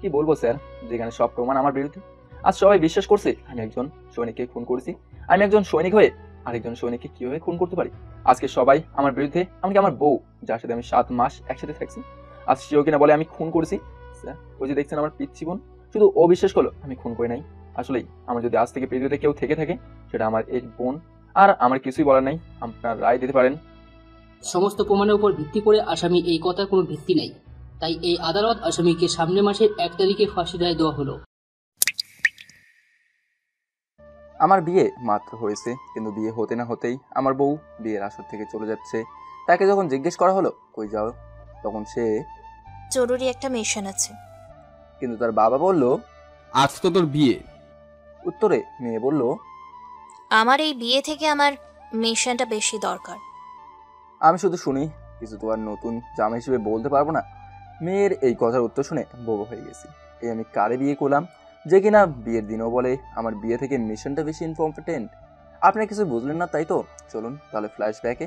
কি বলবো স্যার, যেখানে সব প্রমাণ আমার বিরুদ্ধে। আজ সবাই বিশ্বাস করছে আমি একজন সৈনিককে খুন করেছি। আমি একজন সৈনিক হয়ে আরেকজন সৈনিককে কিভাবে খুন করতে পারি? আজকে সবাই আমার বিরুদ্ধে, এমনকি আমার বউ যার সাথে আমি 7 মাস একসাথে থাকছি, আজ সেও কিনা বলে আমি খুন করেছি। স্যার, ওই যে দেখছেন আমার পিচ্ছি বোন, শুধু ও বিশ্বাস করলো আমি খুন করি নাই। আসলেই আমার যদি আজ থেকে পৃথিবীতে কেউ থেকে থাকে সেটা আমার এই বোন। আর আমার কিছুই বলার নাই, আপনার রায় দিতে পারেন। সমস্ত প্রমাণের উপর ভিত্তি করে আসামি এই কথার কোনো ভিত্তি নেই, তাই এই আদালত আসামিকে সামনের মাসের 1 তারিখে ফাঁসি রায় দেওয়া হলো। আমার বিয়ে মাত্র হয়েছে, কিন্তু বিয়ে হতে না হতেই আমার বউ বিয়ের আসর থেকে চলে যাচ্ছে। তাকে যখন জিজ্ঞেস করা হলো কই যাও, তখন সে জরুরি একটা মিশন আছে। কিন্তু তার বাবা বলল আজ তো তোর বিয়ে। উত্তরে মেয়ে বলল আমার এই বিয়ে থেকে আমার মিশনটা বেশি দরকার। আমি শুধু শুনি, কিছু তো আর নতুন জামা হিসেবে বলতে পারবো না। মেয়ের এই কথার উত্তর শুনে বোবা হয়ে গেছি। এই আমি কারে বিয়ে করলাম যে কিনা বিয়ের দিনও বলে আমার বিয়ে থেকে মিশনটা বেশি ইম্পর্টেন্ট। আপনি কিছু বুঝলেন না তাই তো? চলুন তাহলে ফ্ল্যাশব্যাকে।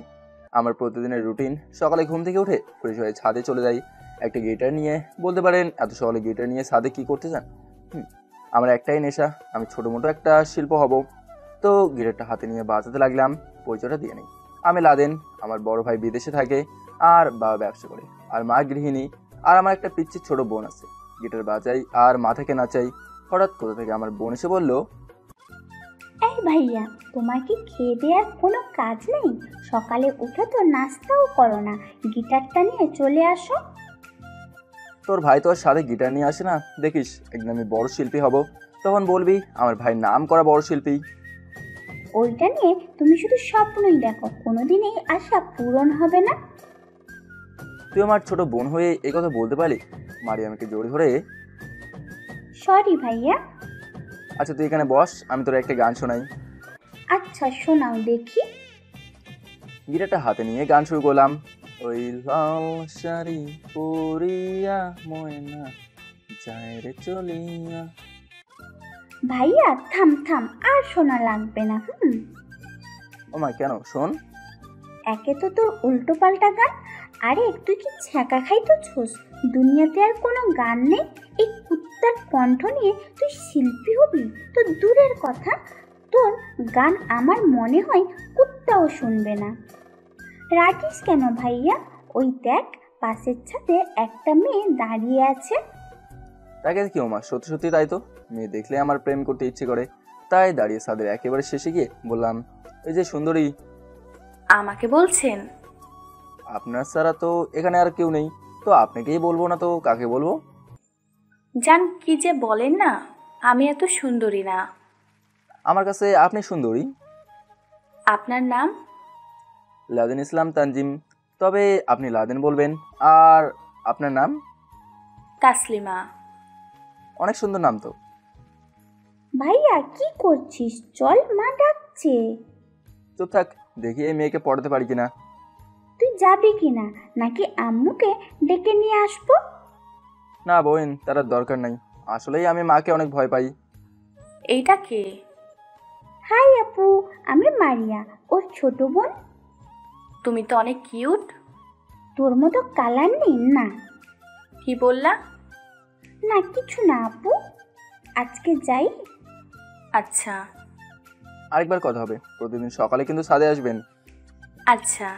আমার প্রতিদিনের রুটিন, সকালে ঘুম থেকে উঠে ফ্রেশ হয়ে ছাদে চলে যাই একটা গিটার নিয়ে। বলতে পারেন এত সকালে গিটার নিয়ে ছাদে কি করতে চান? আমার একটাই নেশা, আমি ছোটো মোটো একটা শিল্প হব। তো গিটারটা হাতে নিয়ে বাজাতে লাগলাম। পরিচয়টা দিয়ে নেই, আমি লাদেন। আমার বড় ভাই বিদেশে থাকে আর বাবা ব্যবসা করে, আর মা গৃহিণী। আর আমার একটা পিচ্ছি ছোট বোন আছে। গিটার বাজাই আর মা থেকে নাচাই। হঠাৎ কোথা থেকে আমার বোন এসে বলল, এই ভাইয়া, তোমার কি খেয়ে দেওয়ার কোনো কাজ নেই? সকালে উঠে তো নাস্তাও করো না, গিটারটা নিয়ে চলে আসো। তোর ভাই তো আর সাথে গিটার নিয়ে আসে না, দেখিস একদিন আমি বড় শিল্পী হব, তখন বলবি আমার ভাই নাম করা বড় শিল্পী। ওইটা নিয়ে তুমি শুধু স্বপ্নই দেখো, কোনোদিন এই আশা পূরণ হবে না। তুই আমার ছোট বোন হয়ে এই কথা বলতে পারলি? মারিয়ামকে জড়ি ধরে, সরি ভাইয়া। আচ্ছা তুই এখানে বস, আমি তোর একটা গান শোনাই। আচ্ছা শোনাও দেখি। গিটারটা হাতে নিয়ে গান শুরু করলাম। ওই লাল শাড়ি পরিয়া ময়না যায় রে চলিয়া। ভাইয়া থাম থাম, আর শোনা লাগবে না। ও মা, কেন? শোন। একে তো তোর উল্টো পাল্টা গান, আরে তুই কি ছ্যাঁকা খাইতো ছোস? দুনিয়াতে আর কোনো গান নেই? এই কুত্তার কণ্ঠ নিয়ে তুই শিল্পী হবি তো দূরের কথা, তোর গান আমার মনে হয় কুত্তাও শুনবে না। রাগিস কেন ভাইয়া? ওই দেখ পাশের ছাদে একটা মেয়ে দাঁড়িয়ে আছে। তাকে কি ও মা, সত্যি সত্যি তাই তো। মেয়ে দেখলে আমার প্রেম করতে ইচ্ছে করে, তাই দাঁড়িয়ে ছাদের একেবারে শেষে গিয়ে বললাম, এই যে সুন্দরী। আমাকে বলছেন? আপনার ছাড়া তো এখানে আর কেউ নেই, তো আপনাকেই বলবো না তো কাকে বলবো? জান কি যে বলেন না, আমি এত সুন্দরী না। আমার কাছে আপনি সুন্দরী। আপনার নাম? লাদেন ইসলাম তানজিম। তবে আপনি লাদেন বলবেন। আর আপনার নাম? তাসলিমা। অনেক সুন্দর নাম তো। ভাইয়া কি করছিস? চল, মা ডাকছে। চুপ থাক, দেখি এই মেয়েকে পড়াতে পারি কিনা। তুই যাবি কিনা, নাকি আম্মুকে ডেকে নিয়ে আসবো? না বোন, তার আর দরকার নাই। আসলেই আমি মাকে অনেক ভয় পাই। এইটা কে? হাই আপু, আমি মারিয়া, ওর ছোট বোন। তুমি তো অনেক কিউট। তোর মতো কালার নেই না। কি বললা? না কিছু না আপু, আজকে যাই। আচ্ছা আরেকবার কথা হবে, প্রতিদিন সকালে কিন্তু ছাদে আসবেন। আচ্ছা।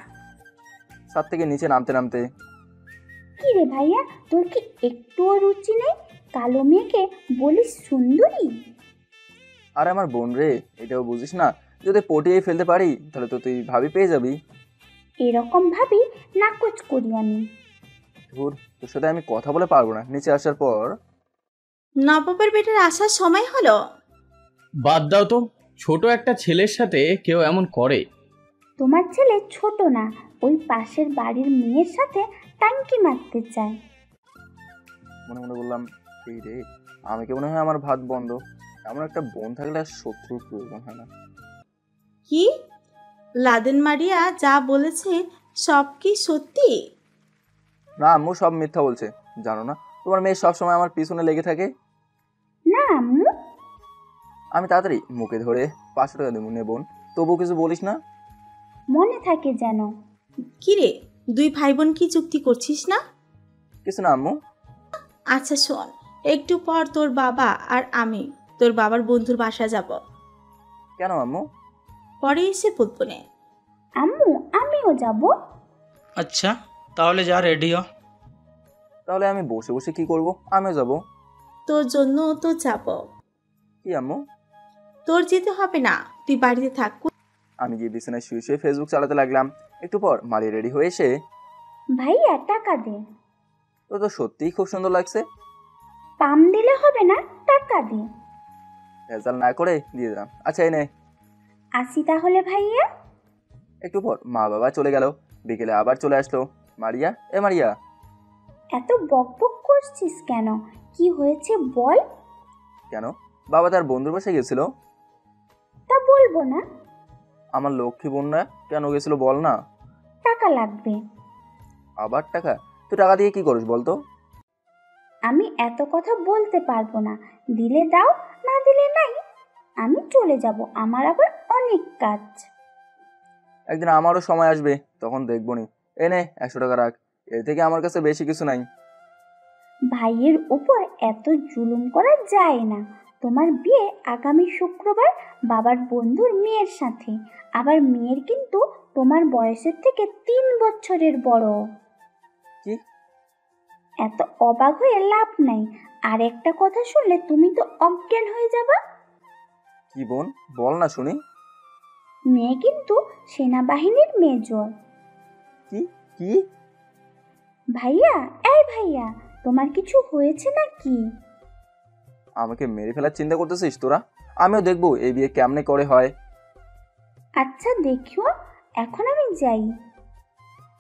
ছাদ থেকে নিচে নামতে নামতে। কি রে ভাইয়া, তোর কি একটুও রুচি নেই? কালো মেয়েকে বলিস সুন্দরী? আর আমার বোন রে, এটাও বুঝিস না? যদি পটিয়ে ফেলতে পারি তাহলে তো তুই ভাবি পেয়ে যাবি। এরকম ভাবি নাকচ করি আমি। ধুর, তোর সাথে আমি কথা বলে পারবো না। নিচে আসার পর নবাবের বেটার আসার সময় হলো। বাদ দাও তো, ছোট একটা ছেলের সাথে কেউ এমন করে? তোমার ছেলে ছোট না, ওই পাশের বাড়ির মেয়ের সাথে টাঙ্কি মারতে চায়। মনে মনে বললাম, এই রে, আমি কি মনে হয় আমার ভাত বন্ধ। এমন একটা বোন থাকলে আর শত্রুর প্রয়োজন হয় না। কি? লাদেন মারিয়া যা বলেছে সব কি সত্যি? না আম্মু, সব মিথ্যা বলছে। জানো না তোমার মেয়ে সবসময় আমার পিছনে লেগে থাকে? না আম্মু। আমি তাড়াতাড়ি মুখে ধরে 500 টাকা দেবো নে বোন, তবু কিছু বলিস না। মনে থাকে যেন। কি রে, দুই ভাই বোন কি চুক্তি করছিস না? কিছু না আম্মু। আচ্ছা শোন, একটু পর তোর বাবা আর আমি তোর বাবার বন্ধুর বাসা যাব। কেন আম্মু? পরে এসে বলবো নে। আম্মু আমিও যাব। আচ্ছা তাহলে যা, রেডি হ। তাহলে আমি বসে বসে কি করব? আমিও যাব। তোর জন্য তো যাব। কি আম্মু? তোর যেতে হবে না, তুই বাড়িতে থাক। আমি গিয়ে বিছানায় শুয়ে শুয়ে ফেসবুক চালাতে লাগলাম। একটু পর মারিয়া রেডি হয়ে এসে, ভাইয়া টাকা দে। তো তো সত্যিই খুব সুন্দর লাগছে। পাম দিলে হবে না, টাকা দে। ভেজাল না করে দিয়ে দিলাম। আচ্ছা এনে। আসি তাহলে ভাইয়া। একটু পর মা বাবা চলে গেল। বিকেলে আবার চলে আসলো। মারিয়া, এ মারিয়া। এত বক বক করছিস কেন? কি হয়েছে বল। কেন? বাবা তার বন্ধুর বাসায় গেছিল। তা বলবো না? আমার লক্ষ্মী বোনরা কেন গেছিল বল না। টাকা লাগবে। আবার টাকা? তুই টাকা দিয়ে কি করিস বলতো? আমি এত কথা বলতে পারবো না। দিলে দাও, না দিলে নাই। আমি চলে যাব, আমার আবার অনেক কাজ। একদিন আমারও সময় আসবে, তখন দেখবো নি। এনে 100 টাকা রাখ। এর থেকে আমার কাছে বেশি কিছু নাই। ভাইয়ের উপর এত জুলুম করা যায় না। তোমার বিয়ে আগামী শুক্রবার বাবার বন্ধুর মেয়ের সাথে। আবার মেয়ের কিন্তু তোমার বয়সের থেকে 3 বছরের বড়। কি? এত অবাক হয়ে লাভ নাই। আর একটা কথা শুনলে তুমি তো অজ্ঞান হয়ে যাবা। কি বোন, বল না শুনি। মেয়ে কিন্তু সেনাবাহিনীর মেজর। কি কি? ভাইয়া, এই ভাইয়া, তোমার কিছু হয়েছে নাকি? আমাকে মেরে ফেলার চিন্তা করতেছিস তোরা? আমিও দেখবো এই বিয়ে কেমনে করে হয়। আচ্ছা দেখিও, এখন আমি যাই।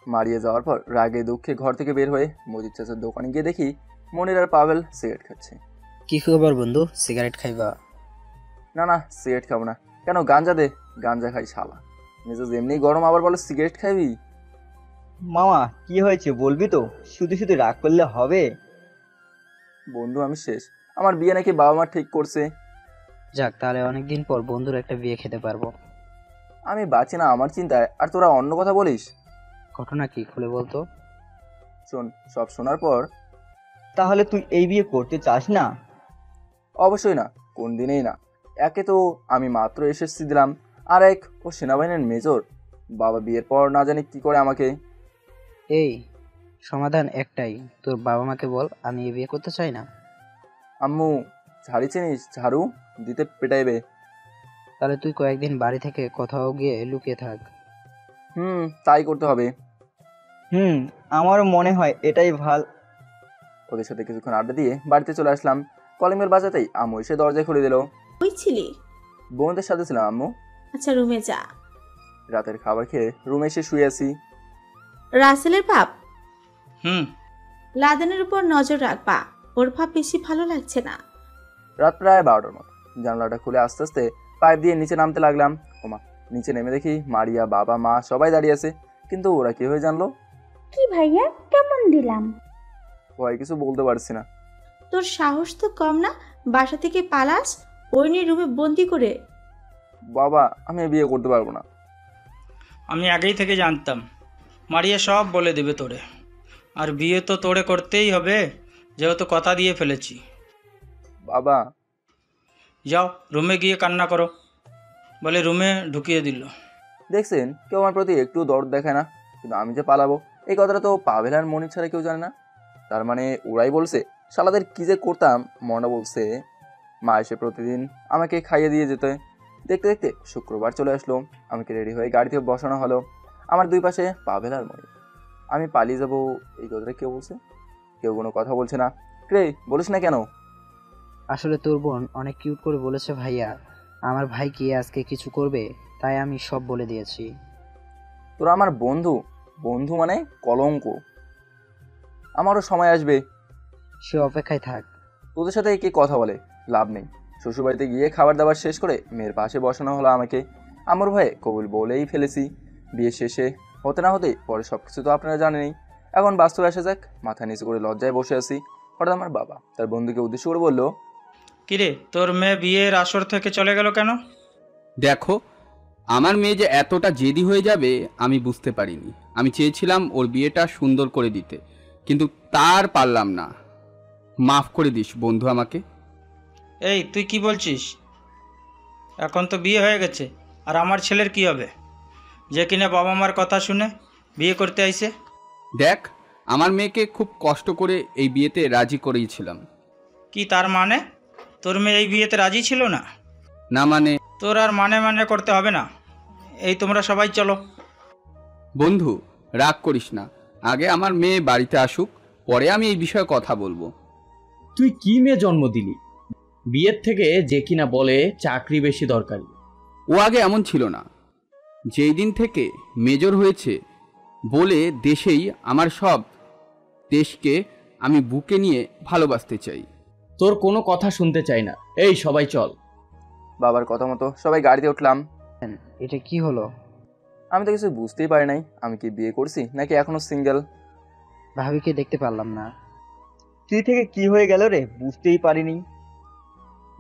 মারিয়ে যাওয়ার পর রাগে দুঃখে ঘর থেকে বের হয়ে মজিদ চাচার দোকানে গিয়ে দেখি মনির আর পাভেল সিগারেট খাচ্ছে। কি খবর বন্ধু, সিগারেট খাইবা? না না, সিগারেট খাবো না। কেন, গাঞ্জা দে। গাঞ্জা খাই শালা। মেজাজ এমনি গরম, আবার বলে সিগারেট খাবি। মামা কি হয়েছে বলবি তো? শুধু শুধু রাগ করলে হবে? বন্ধু আমি শেষ। আমার বিয়ে নাকি বাবা মা ঠিক করছে। যাক, তাহলে অনেকদিন পর বন্ধুর একটা বিয়ে খেতে পারবো। আমি বাঁচি না আমার চিন্তায়, আর তোরা অন্য কথা বলিস। ঘটনা কি খুলে বলতো? শোন, সব শোনার পর। তাহলে তুই এই বিয়ে করতে চাস না? অবশ্যই না, কোন দিনেই না। একে তো আমি মাত্র এসএসসি দিলাম, আর এক ও সেনাবাহিনীর মেজর। বাবা বিয়ের পর না জানি কি করে আমাকে। এই সমাধান একটাই, তোর বাবা মাকে বল আমি এই বিয়ে করতে চাই না। আম্মু, ঝাড়ি চিনিস? ঝাড়ু দিতে পেটাইবে। তাহলে তুই কয়েকদিন বাড়ি থেকে কোথাও গিয়ে লুকিয়ে থাক। তাই করতে হবে। আমারও মনে হয় এটাই ভাল। ওদের সাথে কিছুক্ষণ আড্ডা দিয়ে বাড়িতে চলে আসলাম। কলিং বেল বাজাতেই আম্মু এসে দরজা খুলে দিল। ওই ছিলি? বোনদের সাথে ছিলাম আম্মু। আচ্ছা রুমে যা। রাতের খাবার খেয়ে রুমে এসে শুয়ে আছি। রাসেলের ভাব হুম। লাদেনের উপর নজর রাখবা, ওর ভাব বেশি ভালো লাগছে না। রাত প্রায় 12টার মতো। জানলাটা খুলে আস্তে আস্তে পাইপ দিয়ে নিচে নামতে লাগলাম। ওমা, নিচে নেমে দেখি মারিয়া, বাবা, মা সবাই দাঁড়িয়ে আছে। কিন্তু ওরা কি হয়ে জানলো? কি ভাইয়া, কেমন দিলাম? ভয় কিছু বলতে পারছি না। তোর সাহস তো কম না, বাসা থেকে পালাস, ওই নিয়ে রুমে বন্দি করে। বাবা, আমি বিয়ে করতে পারবো না। আমি আগেই থেকে জানতাম মারিয়া সব বলে দেবে তোরে। আর বিয়ে তো তোরে করতেই হবে, যেহেতু কথা দিয়ে ফেলেছি। বাবা। যাও রুমে গিয়ে কান্না করো, বলে রুমে ঢুকিয়ে দিল। দেখছেন, কেউ আমার প্রতি একটু দরদ দেখায় না। কিন্তু আমি যে পালাবো এই কথাটা তো পাভেল আর মনির ছাড়া কেউ জানে না। তার মানে ওরাই বলছে। শালাদের কি যে করতাম। মনে বলছে মা এসে প্রতিদিন আমাকে খাইয়ে দিয়ে যেতে। দেখতে দেখতে শুক্রবার চলে আসলো। আমাকে রেডি হয়ে গাড়িতে বসানো হলো। আমার দুই পাশে পাভেল আর মনির। আমি পালিয়ে যাবো এই কথাটা কেউ বলছে? কেউ কোনো কথা বলছে না। রে, বলিস না কেন? আসলে তোর বোন অনেক কিউট করে বলেছে ভাইয়া, আমার ভাই কি আজকে কিছু করবে, তাই আমি সব বলে দিয়েছি। তোরা আমার বন্ধু। বন্ধু মানে কলঙ্ক। আমারও সময় আসবে। সে অপেক্ষায় থাক। তোদের সাথে কে কথা বলে, লাভ নেই। শ্বশুরবাড়িতে গিয়ে খাবার দাবার শেষ করে মেয়ের পাশে বসানো হলো আমাকে। আমার ভয়ে কবুল বলেই ফেলেছি। বিয়ে শেষে হতে না হতেই পরে সব কিছু তো আপনারা জানেনই। এখন বাস্তবে আসা যাক। মাথা নিচু করে লজ্জায় বসে আছি। হঠাৎ আমার বাবা তার বন্ধুকে উদ্দেশ্য করে বলল, কিরে তোর মেয়ে বিয়ের আসর থেকে চলে গেল কেন? দেখো, আমার মেয়ে যে এতটা জেদি হয়ে যাবে আমি বুঝতে পারিনি। আমি চেয়েছিলাম ওর বিয়েটা সুন্দর করে দিতে, কিন্তু তার পারলাম না। মাফ করে দিস বন্ধু আমাকে। এই তুই কি বলছিস? এখন তো বিয়ে হয়ে গেছে, আর আমার ছেলের কি হবে, যে কিনা বাবা মার কথা শুনে বিয়ে করতে আইছে? দেখ, আমার মেয়েকে খুব কষ্ট করে এই বিয়েতে রাজি করিয়েছিলাম। কি তার মানে? তোর মেয়ে এই বিয়েতে রাজি ছিল না? না মানে? তোর আর মানে করতে হবে না। এই তোমরা সবাই চলো। বন্ধু রাগ করিস না, আগে আমার মেয়ে বাড়িতে আসুক, পরে আমি এই বিষয়ে কথা বলবো। তুই কি মেয়ে জন্ম দিলি? বিয়ের থেকে যে কিনা বলে চাকরি বেশি দরকারি। ও আগে এমন ছিল না, যেই দিন থেকে মেজর হয়েছে বলে দেশেই আমার সব দেশকে আমি বুকে নিয়ে ভালোবাসতে চাই। তোর কোনো কথা শুনতে চাই না, এই সবাই চল। বাবার কথা মতো সবাই গাড়িতে উঠলাম। এটা কি হলো? আমি তো কিছু বুঝতেই পারি নাই, আমি কি বিয়ে করছি নাকি এখনো সিঙ্গেল। ভাবিকে দেখতে পারলাম না। তুই থেকে কি হয়ে গেল রে, বুঝতেই পারিনি।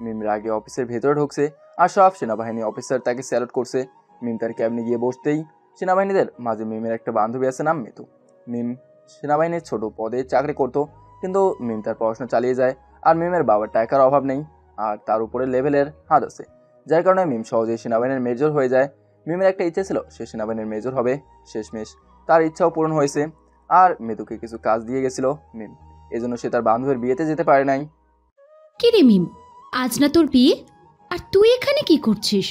মিম রাগে অফিসের ভেতরে ঢুকছে, আর সব সেনাবাহিনী অফিসার তাকে স্যালুট করছে। মিম তার ক্যাবিনে গিয়ে বসতেই সেনাবাহিনীদের মাঝে মিমের একটা বান্ধবী আছে, নাম মিতু। মিম সেনাবাহিনীর ছোট পদে চাকরি করতো, কিন্তু মিম তার পড়াশোনা চালিয়ে যায়। আর মিমের বাবার টাকার অভাব নেই, আর তার উপরে লেভেলের হাত আছে, যার কারণে মিম সহজেই সেনাবাহিনীর মেজর হয়ে যায়। মিমের একটা ইচ্ছে ছিল সে সেনাবাহিনীর মেজর হবে, শেষমেশ তার ইচ্ছাও পূরণ হয়েছে। আর মিতুকে কিছু কাজ দিয়ে গেছিল মিম, এজন্য সে তার বান্ধবীর বিয়েতে যেতে পারে নাই। কি রে মিম, আজ না তোর বিয়ে, আর তুই এখানে কি করছিস?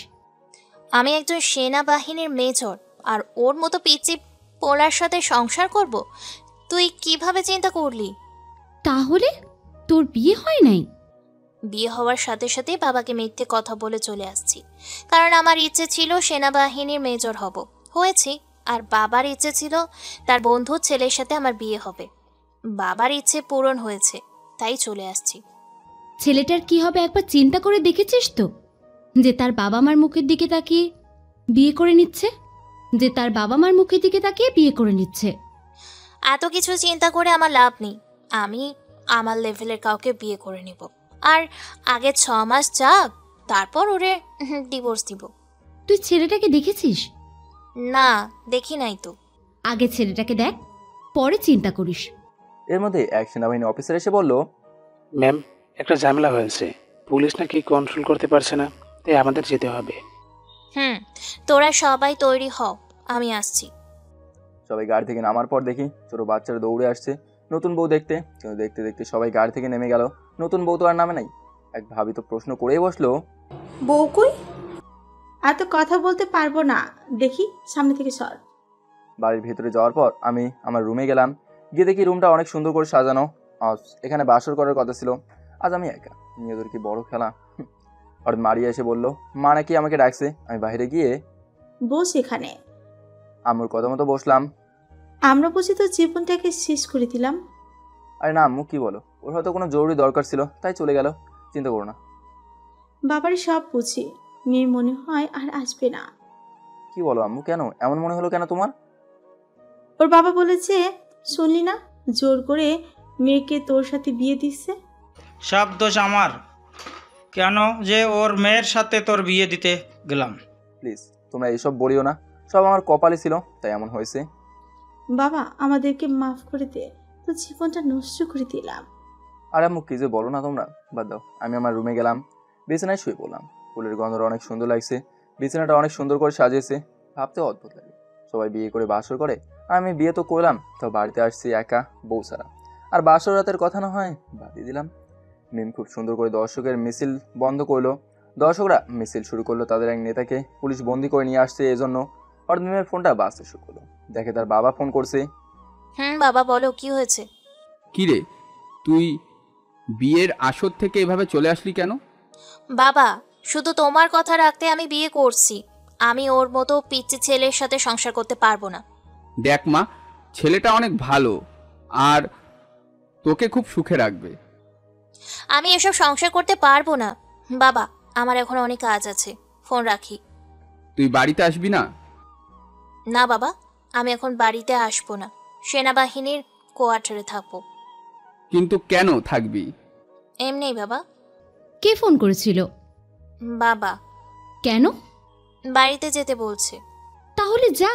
আমি একজন সেনাবাহিনীর মেজর, আর ওর মতো পিচি পোলার সাথে সংসার করব? তুই কিভাবে চিন্তা করলি? তাহলে তোর বিয়ে হয় নাই? বিয়ে হওয়ার সাথে সাথেই বাবাকে মিথ্যে কথা বলে চলে আসছি, কারণ আমার ইচ্ছে ছিল সেনাবাহিনীর মেজর হব, হয়েছি। আর বাবার ইচ্ছে ছিল তার বন্ধুর ছেলের সাথে আমার বিয়ে হবে, বাবার ইচ্ছে পূরণ হয়েছে, তাই চলে আসছি। ছেলেটার কি হবে একবার চিন্তা করে দেখেছিস তো? যে তার বাবা মার মুখের দিকে তাকিয়ে বিয়ে করে নিচ্ছে, যে তার বাবা মার মুখের দিকে তাকিয়ে বিয়ে করে নিচ্ছে। এত কিছু চিন্তা করে আমার লাভ নেই, আমি আমার লেভেলের কাউকে বিয়ে করে নেব, আর আগে 6 মাস যাক, তারপর ওরে ডিভোর্স দিব। তুই ছেলেটাকে দেখেছিস? না, দেখি নাই তো। আগে ছেলেটাকে দেখ, পরে চিন্তা করিস। এর মধ্যে এক সেনাবাহিনী অফিসার এসে বলল, ম্যাম, একটা ঝামেলা হয়েছে, পুলিশ নাকি কন্ট্রোল করতে পারছে না, তাই আমাদের যেতে হবে। তোরা সবাই তৈরি হও, আমি আসছি। সবাই গাড়ি থেকে নামার পর দেখি ছোট বাচ্চারা দৌড়ে আসছে নতুন বউ দেখতে। কিন্তু দেখতে দেখতে সবাই গাড়ি থেকে নেমে গেল, নতুন বউ তো আর নামে নাই। এক ভাবি তো প্রশ্ন করেই বসলো, বউ কই? এত কথা বলতে পারবো না, দেখি সামনে থেকে সর। বাড়ির ভেতরে যাওয়ার পর আমি আমার রুমে গেলাম, গিয়ে দেখি রুমটা অনেক সুন্দর করে সাজানো। আজ এখানে বাসর করার কথা ছিল, আজ আমি একা, নিজেদের কি বড় খেলা। হঠাৎ মারিয়া এসে বললো মা নাকি আমাকে ডাকছে। আমি বাইরে গিয়ে বস এখানে। আম্মুর কথা মতো বসলাম। আমরা বুঝি তো জীবনটাকে শেষ করে দিলাম। আরে না আম্মু, কি বলো, ওর হয়তো কোনো জরুরি দরকার ছিল তাই চলে গেল, চিন্তা করো না। বাবারই সব বুঝি, মেয়ে মনে হয় আর আসবে না। কি বলো আম্মু, কেন এমন মনে হলো কেন তোমার? ওর বাবা বলেছে, শুনলি না, জোর করে মেয়েকে তোর সাথে বিয়ে দিচ্ছে। সব দোষ আমার, কেন যে ওর মেয়ের সাথে তোর বিয়ে দিতে গেলাম। প্লিজ তোমরা এইসব বলিও না, সব আমার কপালে ছিল তাই এমন হয়েছে। বাবা আমাদেরকে মাফ করে দে, তোর জীবনটা নষ্ট করে দিলাম। আর আম্মু কি যে বলো না তোমরা, বাদ দাও। আমি আমার রুমে গেলাম, বিছানায় শুয়ে পড়লাম। ফুলের গন্ধটা অনেক সুন্দর লাগছে, বিছানাটা অনেক সুন্দর করে সাজিয়েছে, ভাবতে অদ্ভুত লাগে। সবাই বিয়ে করে বাসর করে, আর আমি বিয়ে তো করলাম, তো বাড়িতে আসছি একা, বউ ছাড়া। আর বাসর রাতের কথা না হয় বাদিয়ে দিলাম। মিম খুব সুন্দর করে দর্শকের মিছিল বন্ধ করলো। দর্শকরা মিছিল শুরু করলো, তাদের এক নেতাকে পুলিশ বন্দি করে নিয়ে আসছে এজন্য। হঠাৎ মিমের ফোনটা বাজতে শুরু করলো, দেখে তার বাবা ফোন করছে। বাবা বলো, কি হয়েছে? কি রে, তুই বিয়ের আসর থেকে এভাবে চলে আসলি কেন? বাবা, শুধু তোমার কথা রাখতে আমি বিয়ে করছি, আমি ওর মতো পিচ্চি ছেলের সাথে সংসার করতে পারবো না। দেখ মা, ছেলেটা অনেক ভালো আর তোকে খুব সুখে রাখবে। আমি এসব সংসার করতে পারবো না বাবা, আমার এখন অনেক কাজ আছে, ফোন রাখি। তুই বাড়িতে আসবি না? না বাবা, আমি এখন বাড়িতে আসবো না, সেনাবাহিনীর কোয়ার্টারে থাকবো। কিন্তু কেন থাকবি? এমনি বাবা। কে ফোন করেছিল? বাবা। কেন? বাড়িতে যেতে বলছে। তাহলে যা।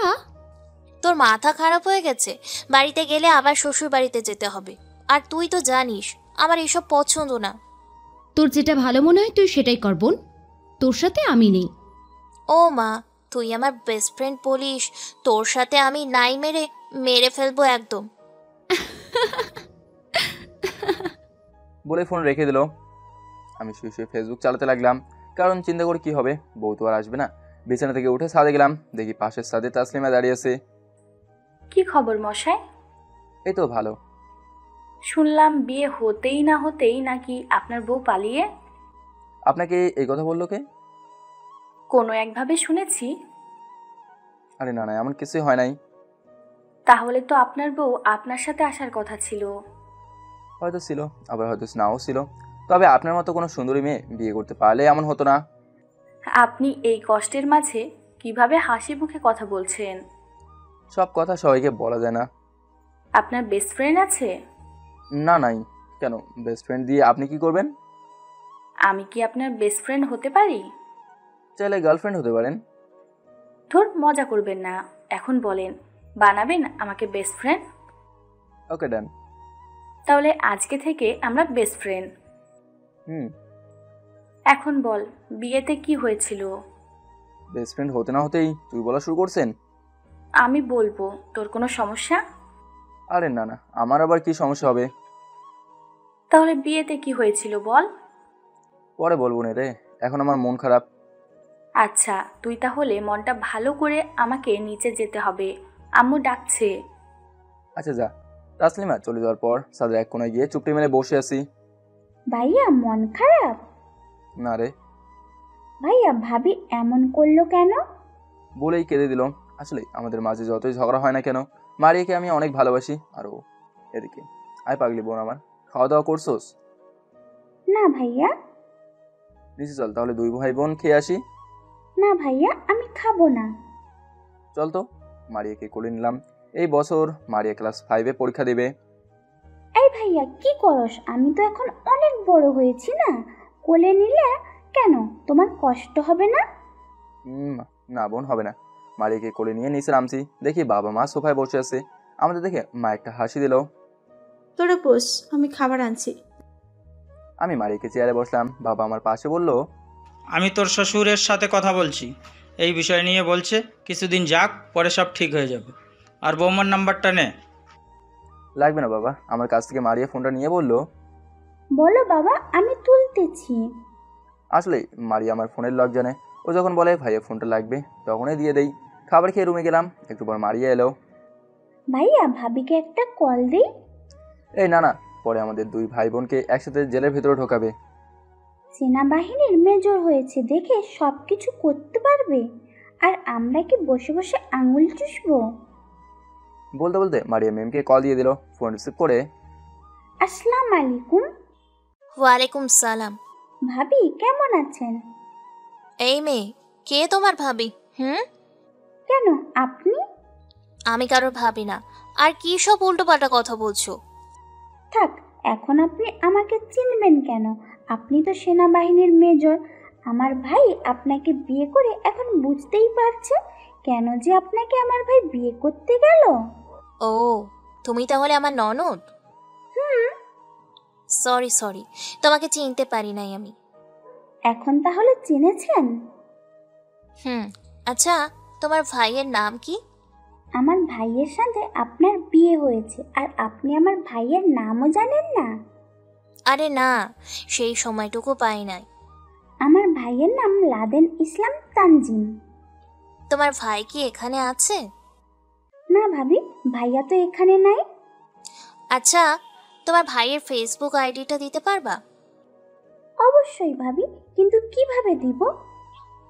তোর মাথা খারাপ হয়ে গেছে? বাড়িতে গেলে আবার শ্বশুর বাড়িতে যেতে হবে, আর তুই তো জানিস আমার এসব পছন্দ না। তোর যেটা ভালো মনে হয় তুই সেটাই কর বোন, তোর সাথে আমি নেই। ও মা, তুই আমার বেস্ট ফ্রেন্ড বলিস, তোর সাথে আমি নাই মেরে ফেলবো একদম। বলে ফোন রেখে দিল। আমি শুয়ে শুয়ে ফেসবুক চালাতে লাগলাম, কারণ চিন্তা করে কি হবে, বউ তো আর আসবে না। বিছানা থেকে উঠে ছাদে গেলাম, দেখি পাশের ছাদে তাসলিমা দাঁড়িয়ে আছে। কি খবর মশাই? এই তো ভালো। শুনলাম বিয়ে হতেই না হতেই নাকি আপনার বউ পালিয়ে। আপনাকে এই কথা বললো কে? কোনো একভাবে শুনেছি। আরে না না, এমন কিছুই হয় নাই। তাহলে তো আপনার বউ আপনার সাথে আসার কথা ছিল। হয়তো ছিল, আবার হয়তো নাও ছিল। তবে আপনার মতো কোনো সুন্দরী মেয়ে বিয়ে করতে পারলে এমন হতো না। আপনি এই কষ্টের মাঝে কিভাবে হাসি মুখে কথা বলছেন? সব কথা সবাইকে বলা যায় না। আপনার বেস্ট ফ্রেন্ড আছে? না নাই। কেন, বেস্ট ফ্রেন্ড দিয়ে আপনি কি করবেন? আমি কি আপনার বেস্ট ফ্রেন্ড হতে পারি? চাইলে গার্লফ্রেন্ড হতে পারেন। ধর, মজা করবেন না। এখন বলেন, বানাবেন আমাকে বেস্ট ফ্রেন্ড? ওকে ডান। তাহলে আজকে থেকে আমরা বেস্ট ফ্রেন্ড। এখন বল, বিয়েতে কি হয়েছিল? বেস্ট ফ্রেন্ড হতে না হতেই তুই বলা শুরু করছেন। আমি বলবো, তোর কোনো সমস্যা? আরে না না, আমার আবার কি সমস্যা হবে? তাহলে বিয়েতে কি হয়েছিল বল। পরে বলবো না রে, এখন আমার মন খারাপ। আচ্ছা, তুই তাহলে মনটা ভালো করে আমাকে নিচে যেতে হবে, আম্মু ডাকছে। আচ্ছা যা। তাসলিমা চলে যাওয়ার পর ছাদের এক কোনায় গিয়ে চুপটি মেরে বসে আছি। ভাইয়া মন খারাপ? না রে। ভাইয়া ভাবি এমন করলো কেন? বলেই কেঁদে দিল। আসলে আমাদের মাঝে যতই ঝগড়া হয় না কেন, মারিয়াকে আমি অনেক ভালোবাসি। আর ও এদিকে। আয় পাগলি বোন আমার, খাওয়া দাওয়া করছোস? না ভাইয়া। নিচে চল, তাহলে দুই ভাই বোন খেয়ে আসি। না ভাইয়া, আমি খাবো না। চল তো। মারিয়াকে কোলে নিলাম। এই বছর মারিয়া ক্লাস 5-এ পরীক্ষা দেবে। এই ভাইয়া কি করস? আমি তো এখন অনেক বড় হয়েছি না, কোলে নিলে কেন, তোমার কষ্ট হবে না? না বোন, হবে না। মারিয়াকে কোলে নিয়ে নিচে নামছি, দেখি বাবা মা সোফায় বসে আছে। আমাদের দেখে মা একটা হাসি দিল। তোরা বস, আমি খাবার আনছি। আমি মারিয়াকে চেয়ারে বসলাম, বাবা আমার পাশে বলল, আমি তোর শ্বশুরের সাথে কথা বলছি, এই বিষয় নিয়ে বলছে, কিছুদিন যাক, পরে সব ঠিক হয়ে যাবে। আর বৌমার নাম্বারটা নে। লাগবে না বাবা। আমার কাছ থেকে মারিয়া ফোনটা নিয়ে বলল, বলো বাবা, আমি তুলতেছি। আসলে মারিয়া আমার ফোনের লক জানে। ও যখন বলে ভাইয়া ফোনটা লাগবে, তখনই দিয়ে দেই। খাবার খেয়ে রুমে গেলাম, একটু পর মারিয়া এলো। ভাইয়া ভাবিকে একটা কল দিই। এই না না, পরে আমাদের দুই ভাই বোনকে একসাথে জেলের ভেতরে ঢোকাবে। সেনাবাহিনীর মেজর হয়েছে দেখে সবকিছু করতে পারবে, আর আমরা কি বসে বসে আঙুল চুষবো? বলতে বলতে মারিয়া ম্যামকে কল দিয়ে দিল। ফোন রিসিভ করে, আসসালামু আলাইকুম। ওয়ালাইকুম সালাম। ভাবি কেমন আছেন? এই মেয়ে, কে তোমার ভাবি? কেন, আপনি? আমি কারোর ভাবি না। আর কি সব উল্টোপাল্টা কথা বলছো? থাক, এখন আপনি আমাকে চিনবেন কেন? আপনি তো সেনাবাহিনীর মেজর। আমার ভাই আপনাকে বিয়ে করে এখন বুঝতেই পারছে কেন যে আপনাকে আমার ভাই বিয়ে করতে গেল। ও, তুমি তাহলে আমার ননদ? সরি, তোমাকে চিনতে পারি নাই আমি। এখন তাহলে চিনেছেন? আচ্ছা, তোমার ভাইয়ের নাম কি? আমার ভাইয়ের সাথে আপনার বিয়ে হয়েছে, আর আপনি আমার ভাইয়ের নামও জানেন না? আরে না, সেই সময়টুকু পাই নাই। আমার ভাইয়ের নাম লাদেন ইসলাম তানজিম। তোমার ভাই কি এখানে আছে? না ভাবি, ভাইয়া তো এখানে নাই। আচ্ছা, তোমার ভাইয়ের ফেসবুক আইডিটা দিতে পারবা? অবশ্যই ভাবি, কিন্তু কিভাবে দিব?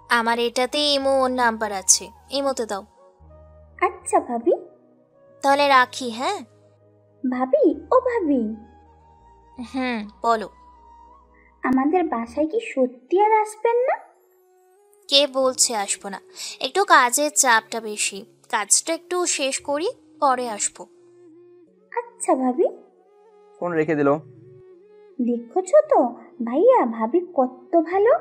আমার এটাতে ইমো নাম্বার আছে, ইমোতে দাও। আচ্ছা ভাবি। তাহলে রাখি, হ্যাঁ? ভাবি, ও ভাবি। বলো। আমাদের বাসায় কি সত্যি আর আসবেন না? কে বলছে আসবো না? একটু কাজের চাপটা বেশি, কাজটা একটু শেষ করি, পরে আসবো। আচ্ছা ভাবি। ফোন রেখে দিল। দেখছো তো ভাইয়া, ভাবি কত ভালো।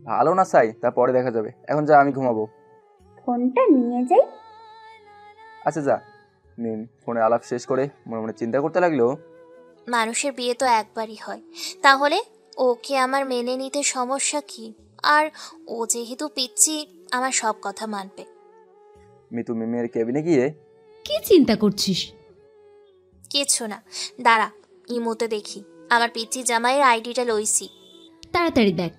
ভালো না চাই, তারপরে দেখা যাবে। এখন যা, আমি ঘুমাবো। ফোনটা নিয়ে যাই। আচ্ছা যা। নিন। ফোনে আলাপ শেষ করে মনে মনে চিন্তা করতে লাগলো, মানুষের বিয়ে তো একবারই হয়, তাহলে ওকে আমার মেনে নিতে সমস্যা কি? আর ও যেহেতু পিচ্ছি, আমার সব কথা মানবে। মিতু মিমের কেবিনে গিয়ে কি চিন্তা করছিস? কিছু না, দাঁড়া ইমোতে দেখি, আমার পিচ্ছি জামাইয়ের আইডিটা লইছি। তাড়াতাড়ি দেখ,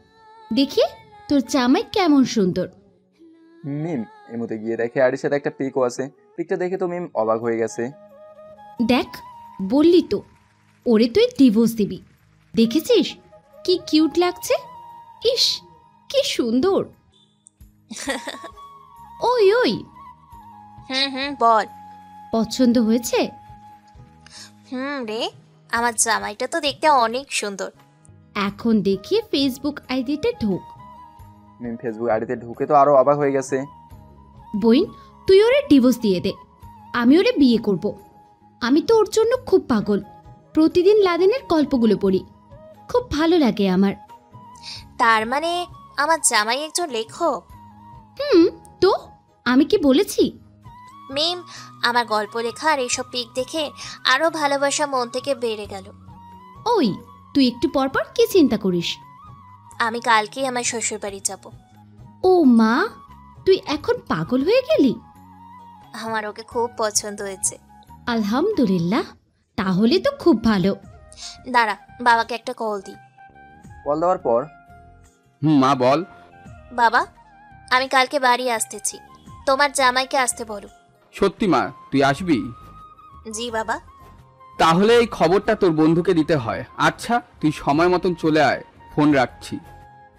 দেখি তোর জামাই কেমন সুন্দর। মিম ইমোতে গিয়ে দেখে আইডির সাথে একটা পিকও আছে। পিকটা দেখে তো মিম অবাক হয়ে গেছে। দেখ, বললি তো ওরে তুই ডিভোর্স দিবি। দেখেছিস কি কিউট লাগছে? ইস কি সুন্দর। ওই ওই, বল। পছন্দ হয়েছে? রে, আমার জামাইটা তো দেখতে অনেক সুন্দর। এখন দেখি ফেসবুক আইডিতে ঢোক। মিম ফেসবুক আইডিতে ঢুকে তো আরো অবাক হয়ে গেছে। বইন, তুই ওরে ডিভোর্স দিয়ে দে, আমি ওরে বিয়ে করব। আমি তো ওর জন্য খুব পাগল, প্রতিদিন লাদেনের গল্পগুলো পড়ি, খুব ভালো লাগে আমার। তার মানে আমার জামাই একজন লেখক? তো আমি কি বলেছি? মিম, আমার গল্প লেখা আর এইসব পিক দেখে আরো ভালোবাসা মন থেকে বেড়ে গেল। ওই, তুই একটু পরপর কি চিন্তা করিস? আমি কালকেই আমার শ্বশুর বাড়ি যাব। ও মা, তুই এখন পাগল হয়ে গেলি? আমার ওকে খুব পছন্দ হয়েছে। আলহামদুলিল্লাহ, তাহলে তো খুব ভালো। দাঁড়া, বাবাকে একটা কল দিই। কল দেওয়ার পর মা বল। বাবা, আমি কালকে বাড়ি আসতেছি, তোমার জামাইকে আসতে বলো। সত্যি মা, তুই আসবি? জি বাবা। তাহলে এই খবরটা তোর বন্ধুকে দিতে হয়। আচ্ছা, তুই সময় মতন চলে আয়, ফোন রাখছি।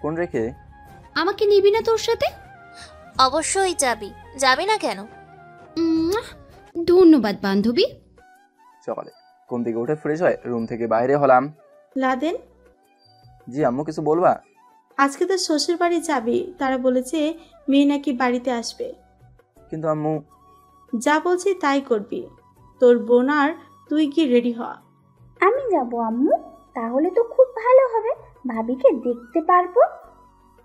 ফোন রেখে আমাকে নিবি না তোর সাথে? অবশ্যই যাবি, যাবি না কেন? ধন্যবাদ বান্ধবী। সকালে ঘুম থেকে উঠে ফ্রেশ হয়ে রুম থেকে বাইরে হলাম। লাদেন, জি আম্মু, কিছু বলবা? আজকে তো শ্বশুর বাড়ি যাবি, তারা বলেছে মেয়ে নাকি বাড়িতে আসবে। কিন্তু আম্মু, যা বলছি তাই করবি। তোর বোন আর তুই কি রেডি হ। আমি যাব আম্মু, তাহলে তো খুব ভালো হবে, ভাবিকে দেখতে পারবো।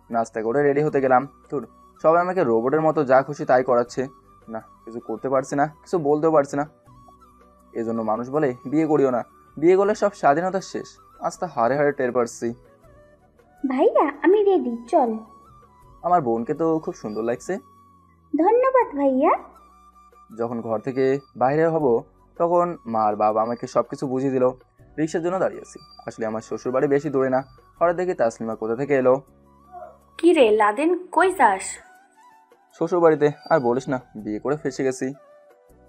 নাস্তা করে রেডি হতে গেলাম। তোর সবাই আমাকে রোবটের মতো যা খুশি তাই করাচ্ছে। না, কিছু করতে পারছি না, কিছু বলতেও পারছি না। এজন্য মানুষ বলে বিয়ে করিও না, বিয়ে করলে সব স্বাধীনতা শেষ। আজ তা হারে হারে টের পারছি। ভাইয়া আমি রেডি, চল। আমার বোনকে তো খুব সুন্দর লাগছে। ধন্যবাদ ভাইয়া। যখন ঘর থেকে বাইরে হব তখন মা আর বাবা আমাকে সবকিছু বুঝিয়ে দিল। রিক্সার জন্য দাঁড়িয়েছি। আসলে আমার শ্বশুর বাড়ি বেশি দূরে না। হঠাৎ দেখি তাসলিমা কোথা থেকে এলো। কি রে লাদেন, কই যাস? শ্বশুর বাড়িতে। আর বলিস না, বিয়ে করে ফেসে গেছি।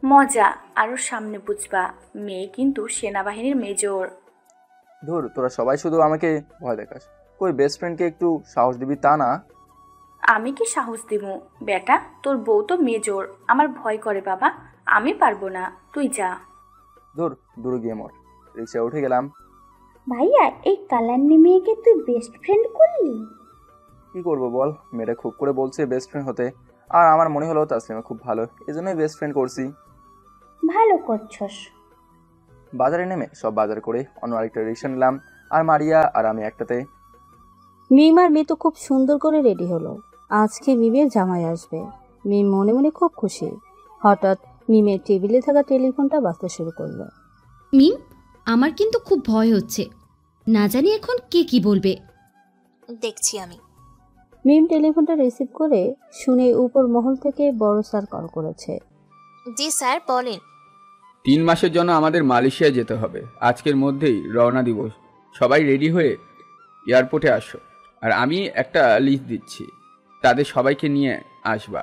মজা আরো সামনে বুঝবা, মেয়ে কিন্তু সেনাবাহিনীর মেজর। ধুর, তোরা সবাই শুধু আমাকে ভয় দেখাস। কই বেস্ট ফ্রেন্ডকে একটু সাহস দিবি তা না? আমি কি সাহস দিব বেটা? তোর বউ তো মেজর, আমার ভয় করে বাবা, আমি পারবো না, তুই যা। ধুর, দূর গিয়ে মর। রিক্সা উঠে গেলাম। ভাইয়া, এই কালান্নি মেয়েকে তুই বেস্ট ফ্রেন্ড করলি? কি করব বল, মেয়েটা খুব করে বলছে বেস্ট ফ্রেন্ড হতে। আর আমার মনে হলো তাসলিমা খুব ভালো, এজন্যই বেস্ট ফ্রেন্ড করছি। ভালো করছস। বাজারে নেমে সব বাজার করে অন্য আরেকটা রিক্সা নিলাম। আর মারিয়া আর আমি একটাতে। মিম আর মিতু খুব সুন্দর করে রেডি হলো। আজকে মিমের জামাই আসবে। মিম মনে মনে খুব খুশি। হঠাৎ মিমের টেবিলে থাকা টেলিফোনটা বাজতে শুরু করলো। মিম, আমার কিন্তু খুব ভয় হচ্ছে, না জানি এখন কে কি বলবে। দেখছি আমি। মিম টেলিফোনটা রিসিভ করে শুনে উপর মহল থেকে বড় স্যার কল করেছে। জি স্যার, বলেন। 3 মাসের জন্য আমাদের মালয়েশিয়া যেতে হবে। আজকের মধ্যেই রওনা দিব। সবাই রেডি হয়ে এয়ারপোর্টে আসো। আর আমি একটা লিস্ট দিচ্ছি, তাদের সবাইকে নিয়ে আসবা।